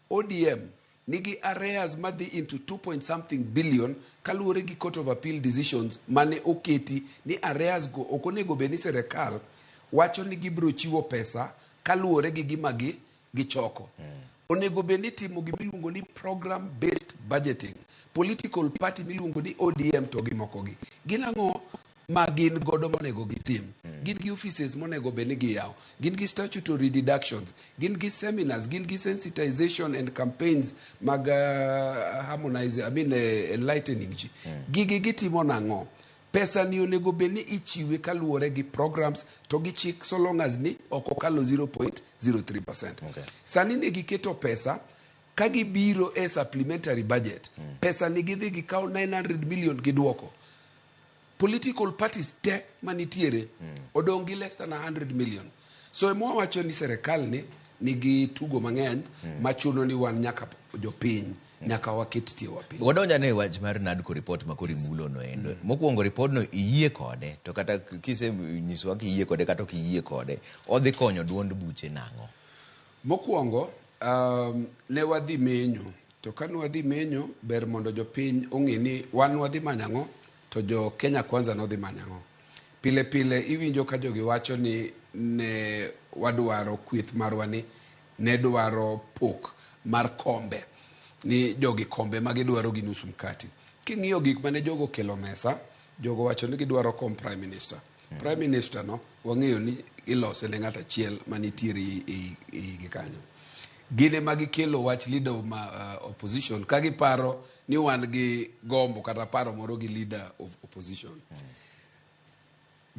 ODM nigi areas madhi into 2 billion kaluwore gi Court of Appeal decisions mane oketi ni areas go okonego beni serikal wacho ni gibro chiwo pesa kaluwore gi gimagi gichoko. Onego beni timo gimiluongo ni program based budgeting. Political party miluongo ni ODM to gimokogi. Ginang'o ma gin godo monego gitim. Gin gi offices monego beni giyaw. Gin gi statutory deductions. Gin gi seminars. Gin gi sensitization and campaigns mag enlightening ji. Gigi gitimo nang'o. Pesa ni onego beni ichiwe kaluwore gi programs to gi chik so long as ni okokalo 0.03%. Sani ne giketo pesa kagibiro e supplementary budget. Pesa ni gidhi gikaw 900 million giduoko. Political parties te manitiere odongi less than 100 million. So emo wacho ni serikal ni nigi tugo mang'eny machuno ni wan nyaka jopiny nyaka waket tie wapiny. Wadonja ne wach mar NADCO report makori mulo no endo. Mokwongo report no iyie kode to kata kise nyiswa ki iyie kode kata ki iyie kode odhi konyo duond buche nang'o. Mokwongo ne wadhi menyo to kan wadhi menyo ber mondo jopiny ong'e ni wan wadhi manyang'o to jo Kenya Kwanza no dhi manyang'o. Pile pile iwinjo ka jogi wacho ni ne wadwaro kwith marwa ni ne dwaro pok mar kombe ni jogi kombe magidwaro gi nusu mkati. King'iyo gik mane jogo kelo mesa, jogo wacho ni gidwaro kom prime minister. Prime minister no wang'eyo ni ilose ne ng'at achiel manitiere i kanyo. Gine magikelo wach leader of opposition kagiparo ni wan gi gombo kata paro moro gi leader of opposition.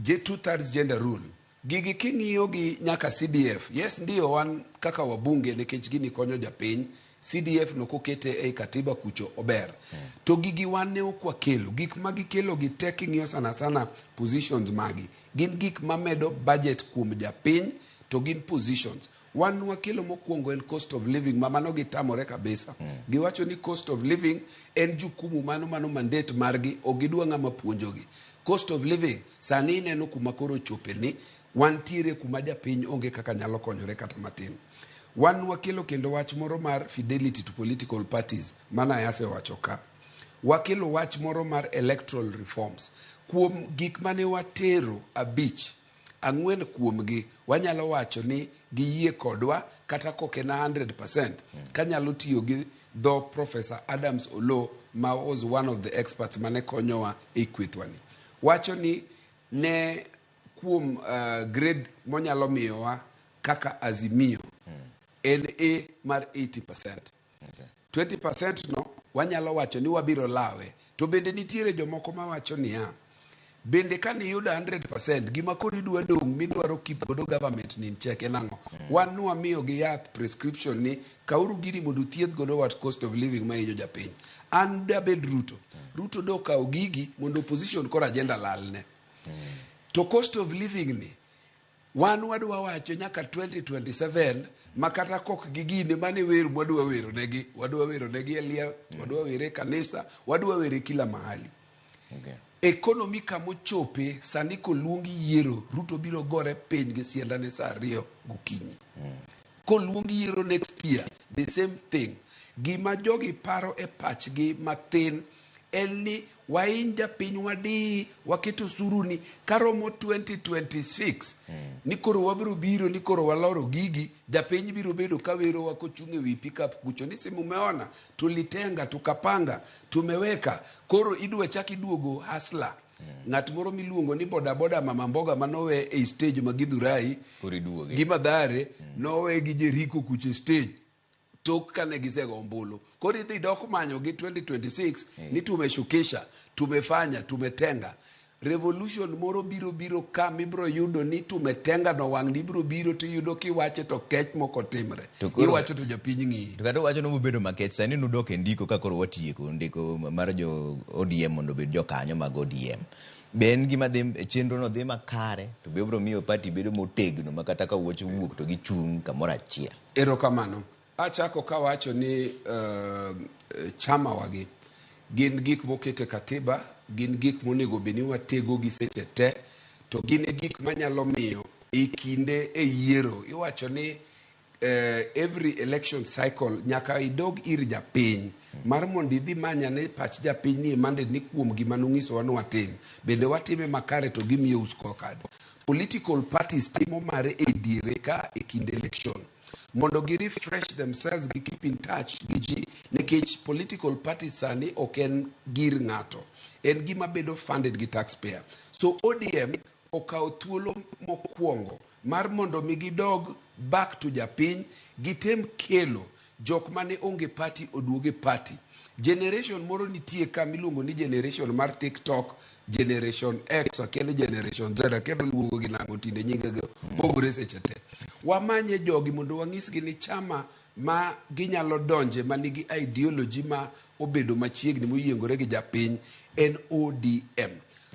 2/3 gender rule. Gigi king'iyo gi nyaka CDF. Yes, ndiyo wan kaka wabunge nikech gini konyo japiny. CDF no kokete e katiba kucho ober. To gigi wan ne okwa kelo. Gik magikelo gi tek ng'iyo sana positions magi. Gin gik mamedo budget kuom japiny to gin positions. Wan wakelo mokwongo en cost of living mamano gitamore kabisa. Giwacho ni cost of living en jukumu mano mandate margi ogidwa ng'ama puonjogi. Cost of living sani neno kuma koro chope ni wantiere kuma japiny onge kaka nyalo konyore kata matin. Wan wakelo kendo wach moro mar fidelity to political parties mana yase wacho ka. Wakelo wach moro mar electoral reforms. Kuom gik mane watero abich, 4 kuomgi wanyalo wacho ni giyie kodwa kata koke na 100%. Kanyalo tiyo gi dho Professor Adams Olo ma was one of the experts mane konyowa e kwithwani. Wacho ni ne kuom grade monyalo miyowa kaka azimio NA mar 80%. 20% no wanyalo wacho ni wabiro lawe. To bende nitiere jomoko mawacho niya, bende kan iyuda 100% gima koro idwa dong' midwaro keep godo government ni cheke nang'o. Wan wamiyo gi yath prescription ni kauru gini mondo thieth godo wat cost of living ma hinyo japiny. An dabed Ruto do kaw gigi mondo opposition kora agenda lalne. To cost of living ni wan wadwa wacho nyaka 2027 makata kok gigine mane weru wadwa wero negi elia, wadwa were kanisa, wadwa were kila mahali. Economy kamo chope sani koluongi yiero Ruto biro gore piny gi siendane saa 2 gokinyi. Koluongi yiero next year the same thing. Gima jogi paro e pachgi mathin en ni wainja piny wadi waketo suruni karomo 2026 ni koro wabiro biro ni koro waloro gigi japiny biro bedo kawero wako chunge wi pickup kucho ni simu meona tulitenga tukapanga tumeweka koro idwa chaki duogo hasla. Ng'at moro miluongo ni boda mama mboga manowe e stage magidhurai gima dare nowe gi Jeriko kuche stage tok kane gisego ombulu. Koro idhi dok manyo gi 2026 ni tumeshukisha, tumefanya, tumetenga. Revolution moro biro ka mibro yudo ni tumetenga no wang' ni biro to yudo kiwache to kech moko timre. Iwacho to jopiny ng'i. To kata wacho no bedo makech sani nudok e ndiko ka koro watieko ndiko mar jo ODM mondo bed jo kanyo mag ODM. Ben gima dhi chenro no dhi makare to be bro miyo party bedo motegno makata ka wuoch wuok to gichung' kamoro achiel. Erokamano. Achako kawacho ni chama wagi gin gik mokete katiba, gin gik monego beni watego gi seche te, to gin gik manyalo miyo ikinde e yiero. Iwacho ni every election cycle nyaka idog ir japiny mar mondo idhi manya ne pach japiny ni mande ni kuom gima nung'iso wa watim bende watime makare to gimiyo scorecard. Political parties timo mare e diere ka e kinde election mondo gi refresh themselves, gi keep in touch gi ji, nekech political parties sani ok en gir ng'ato, en gima bedo funded gi taxpayer. So ODM okawo thuolo mokwongo mar mondo mi gidog back to japiny, gitem kelo jok mane onge party oduoge party. Generation moro nitie ka miluongo ni generation mar TikTok, generation X, akelo generation Z, akelo luongo gi nango tinde nyingego pogore seche te. Wamanye jogi mondo wang'isgi ni chama ma ginyalo donje manigi ideology ma obedo machiegni moyiengore gi japiny en ODM.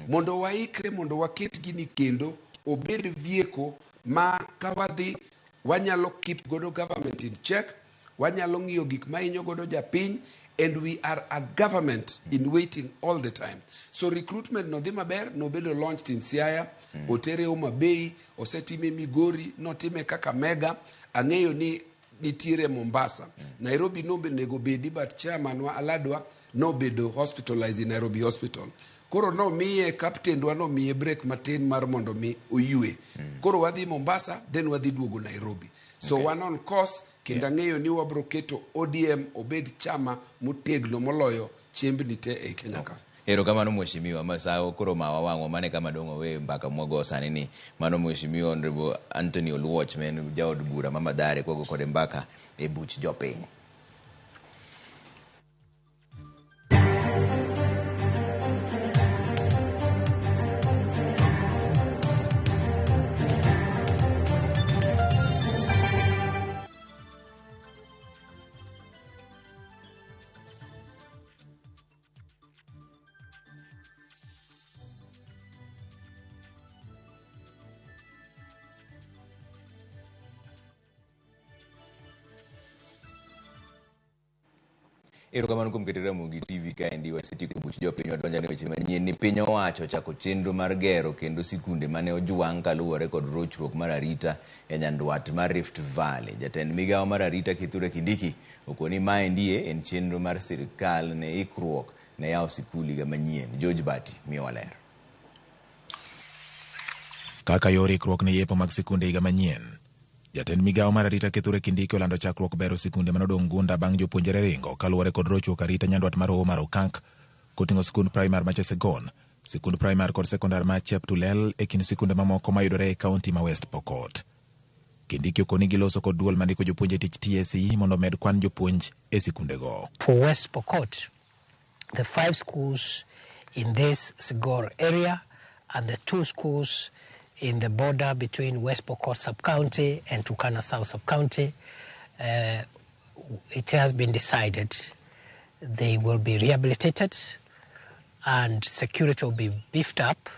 Mondo waikre mondo waket gini kendo obed vieko ma kawadhi wanyalo keep godo government in check, wanyalo ng'iyo gik ma inyo godo japiny, and we are a government in waiting all the time. So recruitment no dhi maber, no bedo launched in Siaya, otere Homa Bay, osetime Migori, notime Kakamega, ang'eyo ni nitiere Mombasa. Nairobi no benego bedi, but chairman wa Aladwa no bedo hospitalized in Nairobi Hospital. Koro no miye captain dwa no miye break matin mar mondo mi oyue. Koro wadhi Mombasa, then wadhi duogo Nairobi. So one on course, kenda ng'eyo ni wabro keto ODM obed chama motegno moloyo chiembni te e Kenya ka. Erokamano mheshimiwa Masao, koro mawa wang'wa mane kama dongo we mbaka mwago sani ni mano mheshimiwa Honorable Anthony Oluoch men jaod bura Mama Dare kogo kode mbaka e buch jopiny. Erokamano kuom keto Ramogi TV kaendi wasetieko buch jopiny wadonjane weche manyien ni piny owacho chako chenro mar gero kendo sikunde mane ojwang' kaluwore kod rochruok mar arita e nyandwat mar Rift Valley. Jatend migawo mar arita Kithure Kindiki okoni maendi en chenro mar sirikal ne ikruok ne yawo sikul higa manyien. George Bati miyo waler. Kaka yor ikruok ne yepo mag sikunde higa manyien, jatend migawo mar arita Kithure Kindiki olando chakruok bero sikunde manodong' gunda bang' jopuonjre ringo kaluwore kod rochruok arita nyandwat mar Hoho mar Okak koting'o sikund primar ma Chesegon, sikund primar kod sekondar ma Cheptulel e kind sikunde mamoko mayudore e kaunti ma West Pokot. Kindiki okoni giloso kod duol mandiko jopuonje tich TSC mondo med kwan jopuonj e sikunde go. For West Pokot, the 5 schools in this Sigor area and the 2 schools in the border between West Pokot sub-county and Turkana South sub-county, it has been decided they will be rehabilitated and security will be beefed up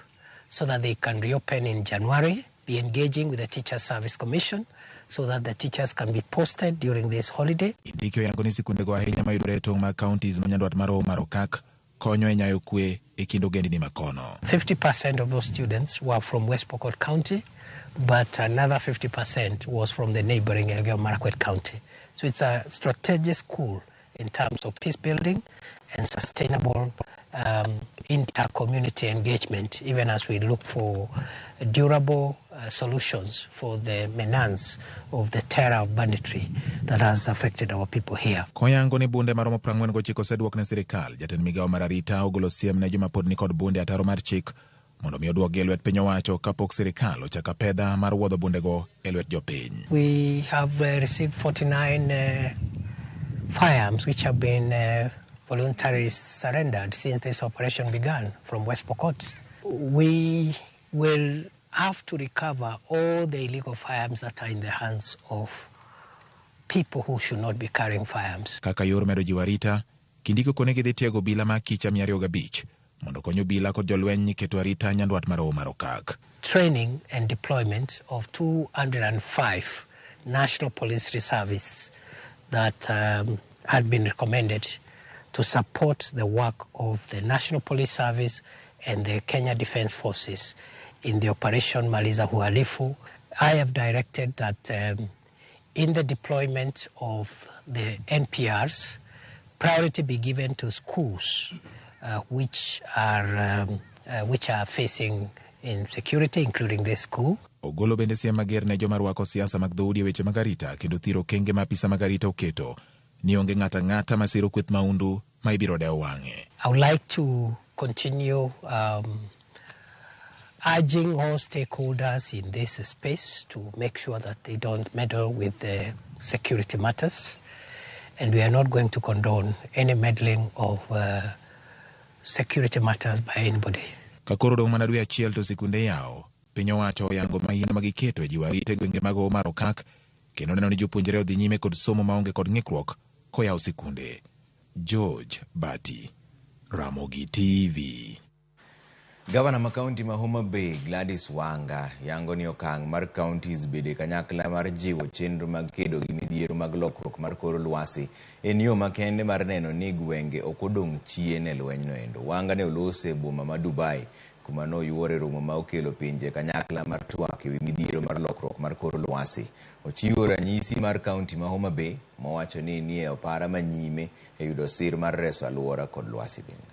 so that they can reopen in January, be engaging with the Teachers Service Commission so that the teachers can be posted during this holiday. Indiki oyango ni sikunde go ahinya mayudore e tong' mag counties ma nyandwat mar Hoho mar Okak konyo e nyayo kwe e kind ogendni makono. 50% of those students were from West Pokot County, but another 50% was from the neighboring Elgeyo Marakwet County. So it's a strategic school in terms of peace building and sustainable inter-community engagement, even as we look for durable solutions for the menace of the terror of banditry that has affected our people here. Koyango ni bunde maromo 49 oseduok ne sirikal, jatend migawo mar arita ogolo siem ne joma pod ni kod bunde ataro mar chik mondo mi oduok e lwet piny owacho kapok sirikal ochaka pedha mar wuodho bundego e lwet jopiny. We have received 49 firearms which have been voluntarily surrendered since this operation began from West Pokot. We will have to recover all the illegal firearms that are in the hands of people who should not be carrying firearms. Kaka yor medo jiwo arita, kindiko kone gidhi tiego obila ma kicha 205 mondo konyo obila kod jolweny keto arita nyandwat mar Omar Okak. Training and deployment of 205 National Police Reservists that had been recommended to support the work of the National Police Service and the Kenya Defence Forces in the Operation Maliza Uhalifu. I have directed that in the deployment of the NPRs, priority be given to schools which are facing insecurity, including this school. Ogolo bende siem mager ne joma rwako siasa mag dhoudi weche magarita kendo thiro kenge ma apisa magarita oketo ni onge ng'ata masiro kweth maundu ma ibiro dewo wang'e. I would like to continue urging all stakeholders in this space to make sure that they don't meddle with the security matters, and we are not going to condone any meddling of security matters by anybody. Kakoro dong mana dwe achiel to sikunde yao, piny owacho oyango mahino magiketo e jiwo arita gwenge mag Omar Okak kendo neno ni jopuonjre odhi nyime kod somo maonge kod ng'ikruok koyawo sikunde. George Bati, Ramogi TV. Gavana ma kaunti ma Homa Bay Gladys Wanga yango ni okang' mar counties bede kanyakla mar jiwo chenro mag kedo gi midhiero mag lokruok mar kor lwasi en yo makende mar neno ni gwenge ok odong' chien e lwenyno endo. Wanga ne olose e boma ma Dubai kuma noyuore romo ma okelo pinje kanyakla mar twak ewi midhiero mar lokruok mar kor lwasi. Ochiwo ranyisi mar kaunti ma Homa Bay mowacho ni nie opara manyime e yudo sir mar reso alwora kod lwasi bende.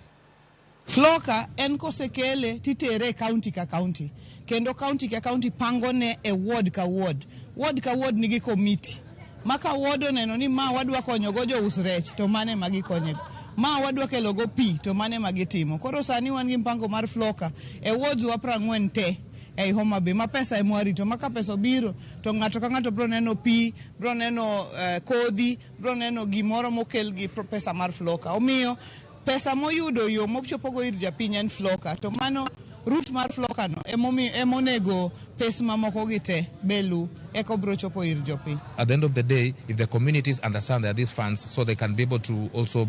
Floka en kosekele titere county ka county. Kendo county ka county pangone e ward ka ward. Ward ka ward nigi committee. Maka ward oneno ni ma wadwa konyogo jo usrech to mane magi konyego. Ma wadwa kelogo pi to mane magi timo. Koro sani wan gi mpango mar Floka e wards wa 40 te e Homa Bay ma pesa e mwarito maka pesa biro to ng'ato ka ng'ato bro neno pi, bro neno kodhi, bro neno gimoro mokel gi pesa mar Floka. Omiyo pesa moyudo yo mochopogo ir japiny en Floka to mano root mar Floka no emonego pesa mamoko gite belu eko bro chopo ir jopiny. At the end of the day, if the communities understand that these funds, so they can be able to also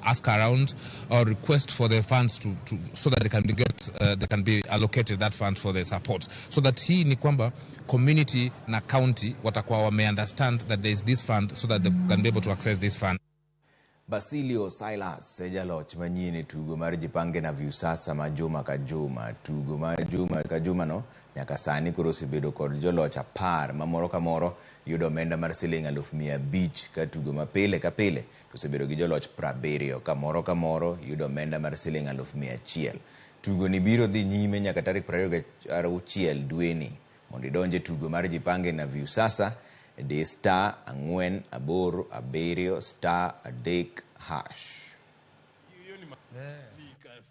ask around or request for the funds to so that they can be allocated that fund for the support. So that hii ni kwamba community na county watakuwa wame understand that there is this fund so that they can be able to access this fund. Basilio Silas jaloch manyien e tugo mar jipange na Viusasa ma juma ka juma. Tugo ma juma ka juma no nyaka sani koro osebedo kod joloch 10 ma moro ka moro yudo omenda mar siling 500 ka tugo ma pile ka pile to osebedo gi joloch 70 ka moro yudo omenda mar siling 100. Tugo ni biro dhi nyime nyaka tarik 26 dweni mondo idonje tugo mar jipange na Viusasa de star 487 star adek hash.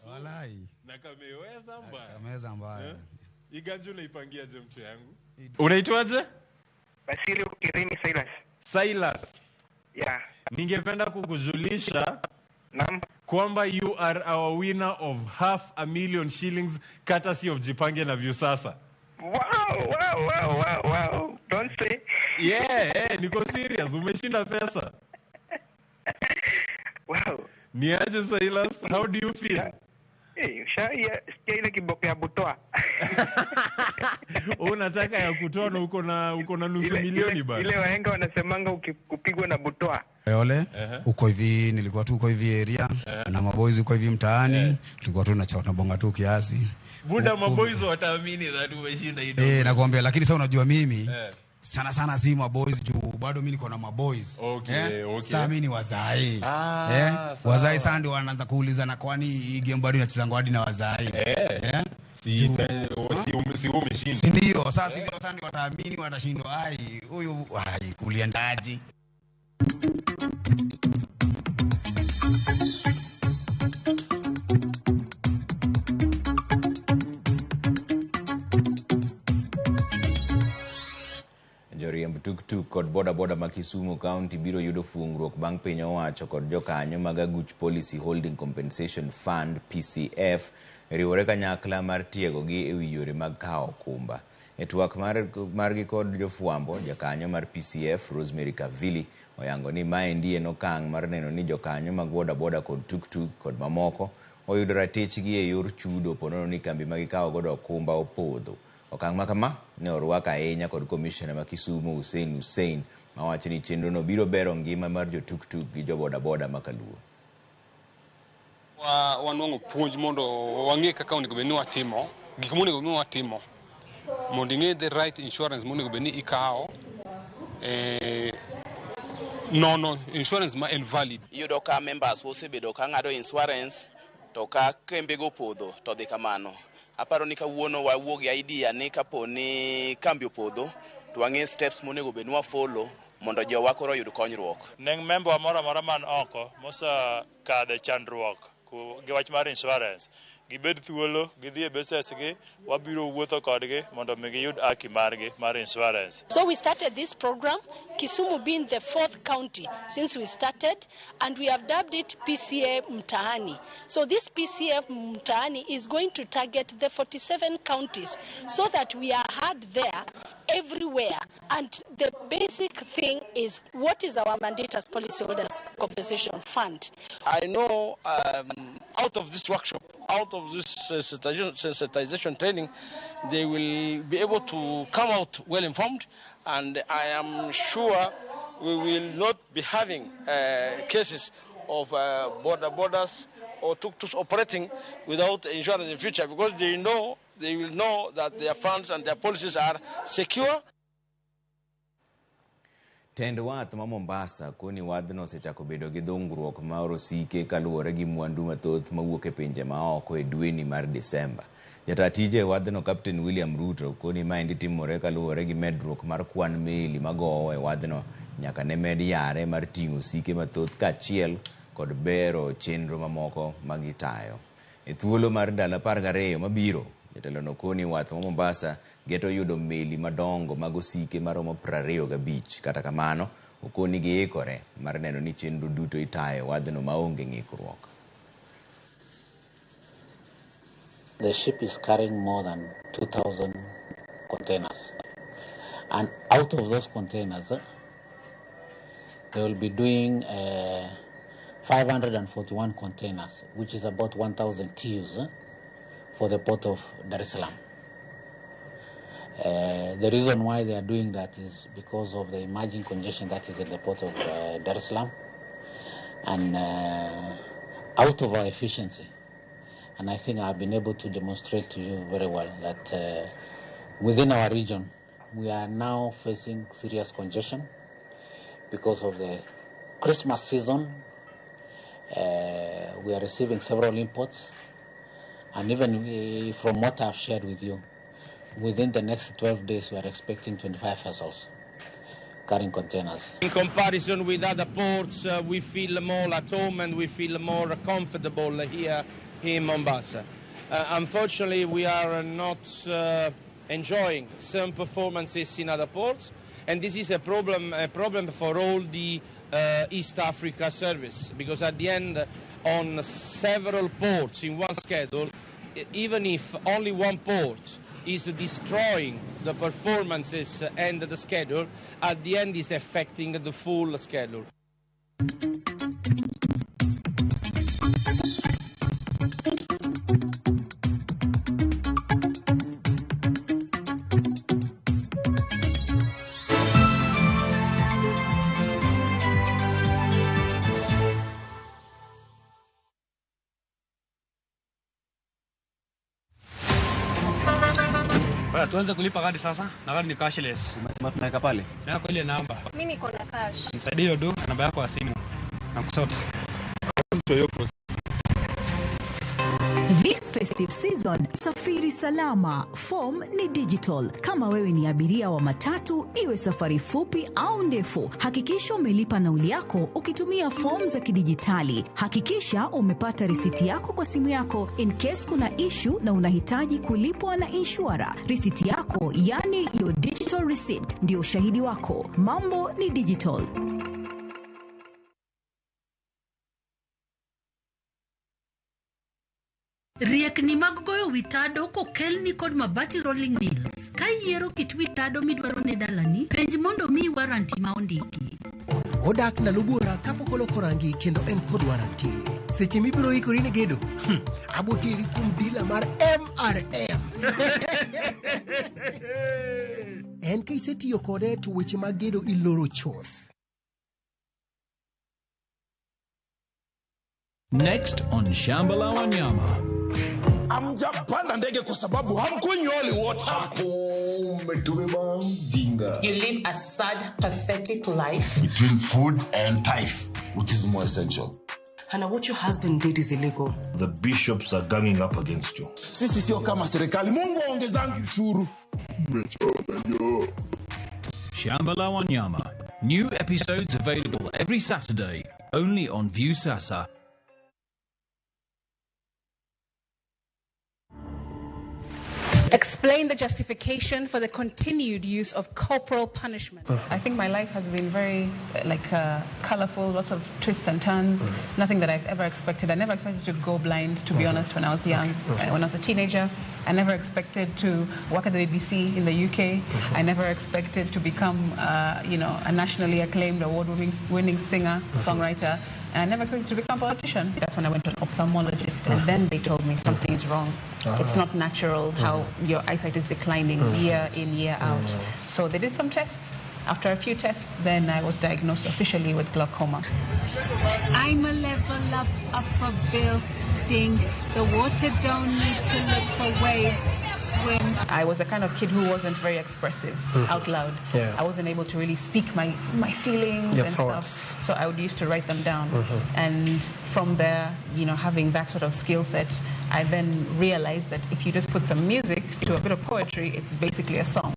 Walai. Na kameweza mbaya. Kameweza mbaya. Iganju unaipangiaje mtu yangu? Unaitwaje? Basilio Kirimi Silas. Silas. Yeah. Ningependa kukujulisha kwamba you are our winner of 500,000 shillings courtesy of Jipange na Viusasa. Wow. Don't say. Yeah, niko serious. Umeshinda pesa. Wow. Niaje Silas, how do you feel? Sikia ile kiboko ya butoa. Unataka ya kutoa na uko na nusu milioni bana. Ile wahenga wanasemanga ukipigwa na butoa. Ole, uko hivi nilikuwa tu uko hivi area na maboys uko hivi mtaani, tulikuwa tu tunabonga tu kiasi. Buda maboys wataamini that umeshinda hiyo. Nakwambia lakini sasa unajua mimi sana si maboys juu bado mimi niko na maboys. Okay. Sasa mimi ni wazai. Wazai sana ndio wanaanza kuuliza na kwani hii game bado inacheza ngwadi na wazai. Si umeshinda. Si ndio sasa ndio wataamini watashindwa huyu kuliendaje. tuk kod boda ma Kisumu County biro yudo fungruok bang' piny owacho kod jokanyo mag Aguch Policy Holding Compensation Fund PCF riwore kanyakla mar tiegogi e wi yore mag kawo okumba. E twak margi kod jofuambo, jakanyo mar PCF Rosemary Kavili oyango ni maendi en okang' mar neno ni jokanyo mag boda kod tuk kod mamoko oyudo ratichgi e yor chudo ponono ni kambi ma gikawo godo okumba opodho. Okang' ma kama ne orwak ahinya kod Commissioner ma Kisumu Hussein mawacho ni chenrono biro bero ngima mar jo tuk gi jo boda ma Kaluo. Wanwang'o puonj mondo wang'e kaka onego bed ni watimo, gik monego bed ni watimo mondo ing'e the right insurance monego bed ni ikawo nono insurance ma invalid. Yudo ka members osebedo ka ng'ado insurance to ka kembe go podho to dhi kamano. Aparo ni kawuono wawuok gi idea ni kapo ni kambi opodho to wang'e steps monego bed ni wafollow mondo jowa koro yud konyruok. Ne member moro man oko mosa kade chandruok gi wach mar insurance gibed thuolo gidhi e business gi wabiro wuotho kodgi mondo mi giyud haki margi mar insurance. So we started this program, Kisumu being the 4th county since we started, and we have dubbed it PCA Mtaani. So this PCF Mtaani is going to target the 47 counties so that we are heard there everywhere. And the basic thing is, what is our mandate as policyholders compensation fund? I know out of this workshop, out of this sensitization training, they will be able to come out well informed, and I am sure we will not be having cases of borders or tuk-tuks operating without insurance in future, because they will know that their funds and their policies are secure. Tend wath ma Mombasa koni wadhno osechako bedo gi dhungruok ma orosike kaluwore gi mwandu mathoth mawuok e pinje maoko e dweni mar Desemba. Jata tije wadhno Captain William Ruto koni maendi timore kaluwore gi medruok mar kwan meli magowo e wadhno nyaka ne med yare mar ting'o osike mathoth kaachiel kod bero chenro mamoko magitayo. E thuolo mar ndalo 12 mabiro, jatelono koni wath ma Mombasa geto yudo meli madongo mag osike maromo 25. Kata kamano, okoni giikore mar neno ni chenro duto itayo wadhno maonge ng'ikruok. The ship is carrying more than 2,000 containers. And out of those containers, they will be doing 541 containers, which is about 1,000 TEUs for the port of Dar es Salaam. The reason why they are doing that is because of the emerging congestion that is in the port of Dar es Salaam, and out of our efficiency. And I think I've been able to demonstrate to you very well that within our region, we are now facing serious congestion because of the Christmas season. We are receiving several imports, and even from what I've shared with you, within the next 12 days, we are expecting 25 vessels carrying containers. In comparison with other ports, we feel more at home and we feel more comfortable here in Mombasa. Unfortunately, we are not enjoying some performances in other ports, and this is a problem for all the East Africa service, because at the end, on several ports in one schedule, even if only one port is destroying the performances and the schedule, at the end is affecting the full schedule. Tuanze kulipa kadi sasa, na kadi ni cashless. Unasema tunaweka pale? Na kwa ile namba. Mimi niko na cash. Nisaidie hiyo do, namba yako ya simu. Na kusota. This festive season, safiri salama. Form ni digital. Kama wewe ni abiria wa matatu, iwe safari fupi au ndefu, hakikisha umelipa nauli yako ukitumia form za kidijitali. Hakikisha umepata risiti yako kwa simu yako in case kuna issue na unahitaji kulipwa na insurer. Risiti yako, yani your digital receipt, ndio ushahidi wako. Mambo ni digital. Riekni mag goyo witado kokelni kod mabati rolling mills. Ka yiero kit witado midwaro ne dalani, penj mondo mi warranty ma ondiki. Odak na lubura kapokolo korangi kendo en kod warranty. Seche mibiro ikori ne gedo. Abotiri kum dila mar MRM. En kisetiyo kode to weche mag gedo iloro choth. Next on Shambala Wanyama. Amjapanda ndege kwa sababu hamkunyoli wote. You live a sad, pathetic life. Between food and life, which is more essential. Hannah, what your husband did is illegal. The bishops are ganging up against you. Sisi sio kama serikali. Mungu aongezangi ushuru. Shambala Wanyama. New episodes available every Saturday, only on View Sasa. Explain the justification for the continued use of corporal punishment. I think my life has been very colorful, lots of twists and turns. Nothing that I've ever expected. I never expected to go blind, to be honest, when I was young. When I was a teenager, I never expected to work at the BBC in the UK. I never expected to become, a nationally acclaimed, award-winning singer, songwriter. And I never expected to become a politician. That's when I went to an ophthalmologist, and then they told me something is wrong. It's not natural how your eyesight is declining year in, year out. So they did some tests. After a few tests, then I was diagnosed officially with glaucoma. I'm a level up a building. The water don't need to look for waves. Swim. I was the kind of kid who wasn't very expressive out loud. I wasn't able to really speak my feelings and stuff. So I would used to write them down. And from there, having that sort of skill set, I then realized that if you just put some music to a bit of poetry, it's basically a song.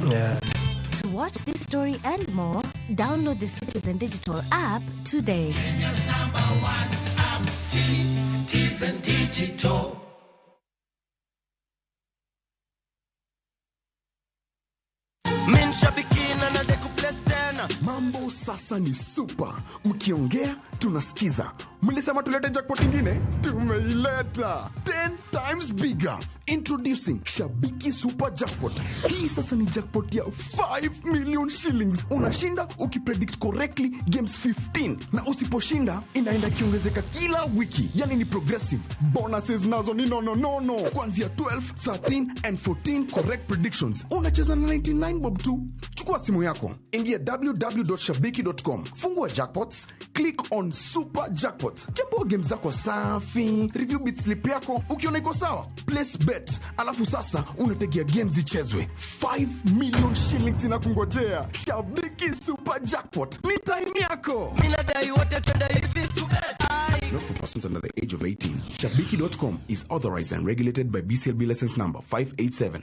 To watch this story and more, download the Citizen Digital app today. Kenya's #1 app, Citizen Digital. Mambo sasa ni super. Mkiongea tunasikiza. Mlisema tulete jackpot ingine? Tumeileta 10 times bigger. Introducing Shabiki Super Jackpot. Hii sasa ni jackpot ya 5 million shillings. Unashinda ukipredict correctly games 15. Na usiposhinda inaenda kiongezeka kila wiki. Yani ni progressive. Bonuses nazo ni no. Kuanzia 12, 13 and 14 correct predictions. Unacheza na 99 bob tu. Chukua simu yako. Ingia www.shabiki.com. Fungua jackpots. Click on Super Jackpots. Chambua games zako safi. Review bit slip yako. Ukiona iko sawa, place bet. Alafu sasa unategea games zichezwe. 5 million shillings inakungojea. Shabiki Super Jackpot. Ni time yako. Minadai wote twende hivi tu. Not for persons under the age of 18. Shabiki.com is authorized and regulated by BCLB license number 587.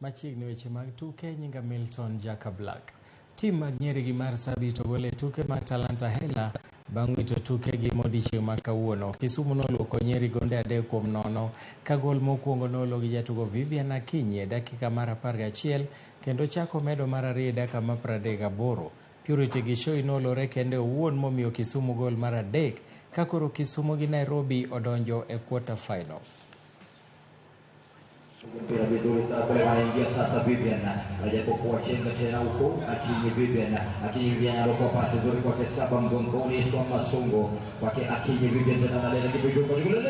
Machiegni weche mag tuke nyinga Milton Jaka Black. Tim mag nyerigi mar Sabito gole tuke mag Talanta Hela bang' wito tuke gi modiechieng' ma kawuono. Kisumu noluoko Nyeri gonde 3-0 ka gol mokwongo nolo gi jatugo Vivian Akinyi e dakika mar 11 kendo chako medo mar 2 dakika mar 38. Purity Gishoi nolore kende owuon momiyo Kisumu gol mar 3 ka koro Kisumu gi Nairobi odonjo e quarter final. Mpira vizuri sana kule anaingia sasa Vivian. Alipokuwa chenga tena huko Akinyi Vivian. Akinyi anaroka pasi nzuri kwa Kesaba mgongoni Swama Songo. Kwake Akinyi Vivian tena analeta kitu juu kule.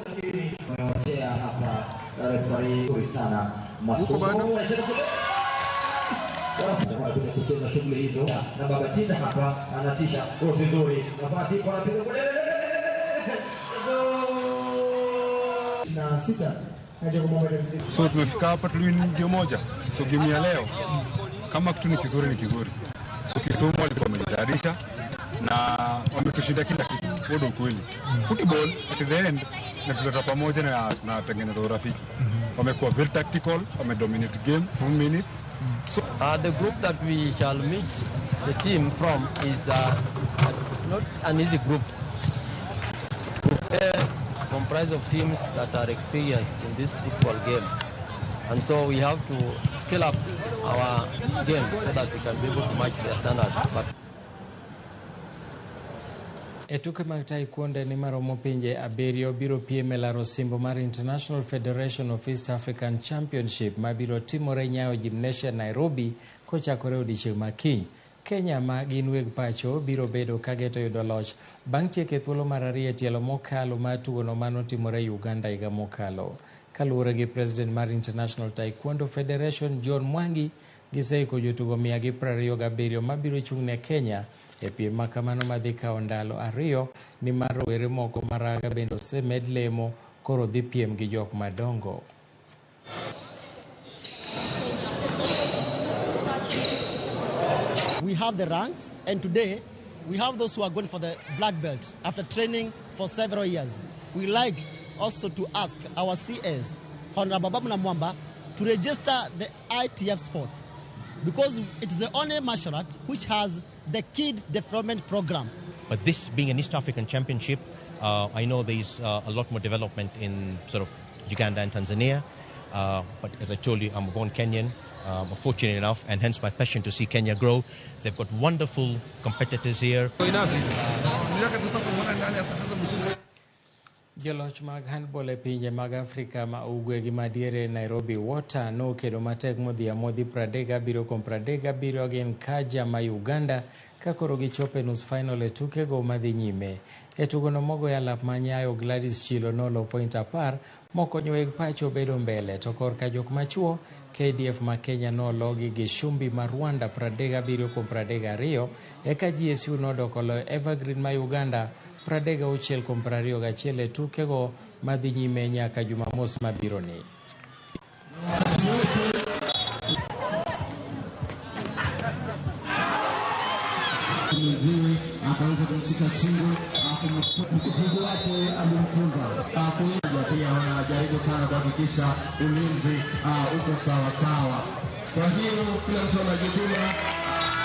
Lakini amewatea hapa referee nzuri sana. Masongo. Anakuja kucheza shughuli hizo na Babatina hapa anatisha cross nzuri. Nafasi ipo anapiga kule. Na sita. So tumefika hapa tuliwin game moja. So game ya leo kama kitu ni kizuri. So Kisumu walikuwa wamejitayarisha na wametushinda kila kitu. Wodo kweli. Football at the end na tuleta pamoja na tengeneza urafiki. Wamekuwa very tactical, wamedominate game 2 minutes. So the group that we shall meet the team from is not an easy group. Group A comprised of teams that are experienced in this football game. And so we have to scale up our game so that we can be able to match their standards. But Etuke mag taekwondo ni maromo pinje abirio biro piem e laro simbo mar International Federation of East African Championship mabiro timore Nyayo Gymnasia Nairobi kochakore odiechieng' makiny. Kenya ma gin weg pacho biro bedo kageto yudo loch bang' tieko thuolo mar ariyo tielo mokalo mar tugono manotimore Uganda higa mokalo. Kaluwore gi President mar International Taekwondo Federation John Mwangi, giseiko jotugo 127 mabiro chung'ne Kenya e piem makamano madhi kawo ndalo 2 ni mar rowere moko maraga bende osemed lemo koro dhi piem gi jok madongo. We have the ranks, and today we have those who are going for the black belt after training for several years. We like also to ask our CS, Honorable Babuna Mwamba, to register the ITF sports because it's the only martial art which has the kid development program. But this being an East African Championship, I know there's a lot more development in sort of Uganda and Tanzania. But as I told you, I'm a born Kenyan. I'm fortunate enough, and hence my passion to see Kenya grow. They've got wonderful competitors here. Joloch mag handball e pinje mag Afrika ma ugwe gi madiere Nairobi Water no kedo matek modhi 37 kuom 37 gin Kaja ma Uganda kakoro gichope nus final e tuke go madhi nyime. E tugono mogo ya lap manyayo Gladys Chilo nolo point 10 mokonyo weg pacho bedo mbele to korka jok machuo KDF ma Kenya nolo gi Gishumbi ma Rwanda 37 kuom 32 eka GSU nodokolo Evergreen ma Uganda 36 kuom 21 e tuke go madhi nyime nyaka Jumamos mabiro ni. Akaweza kumshika shingo mkufunzi wake alimfunza kuja pia wanajaribu sana kuhakikisha ulinzi uko sawa sawa. Kwa hiyo kila mtu anajituma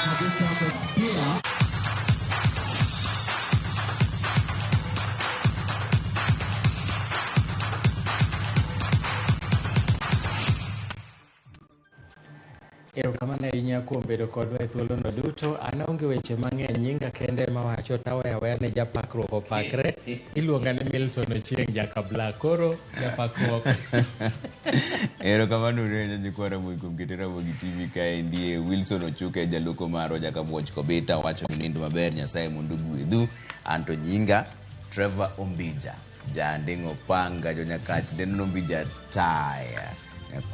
kabisa pia. Erokamano ahinya kuom bedo kodwa e thuolono duto. An aonge weche mang'eny, nyinga kende mawacho taweya ne japakruok opakre. Iluonga ni Milton Ochieng Jaka Black. Koro japakruok. Erokamano ne nyikwara mo kuom keto Ramogi TV kaendi. Wilson Ochuka jaloko maro Jaka Buoch Kobeta wacho ni nindo maber Nyasaye mondo gwedhu. Anto nyinga Trevor Ombija. Jandingo panga jonyakach deno Ombija taya.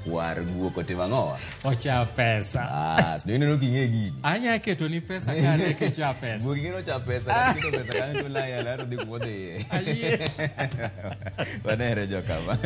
Kwar guoko timang'owa ocha pesa sino ineno king'e gini anya keto ni pesa kane ke cha pesa bugi gino cha pesa kito pesa kane to laya laro dhi kuodhe ayie wanere jokama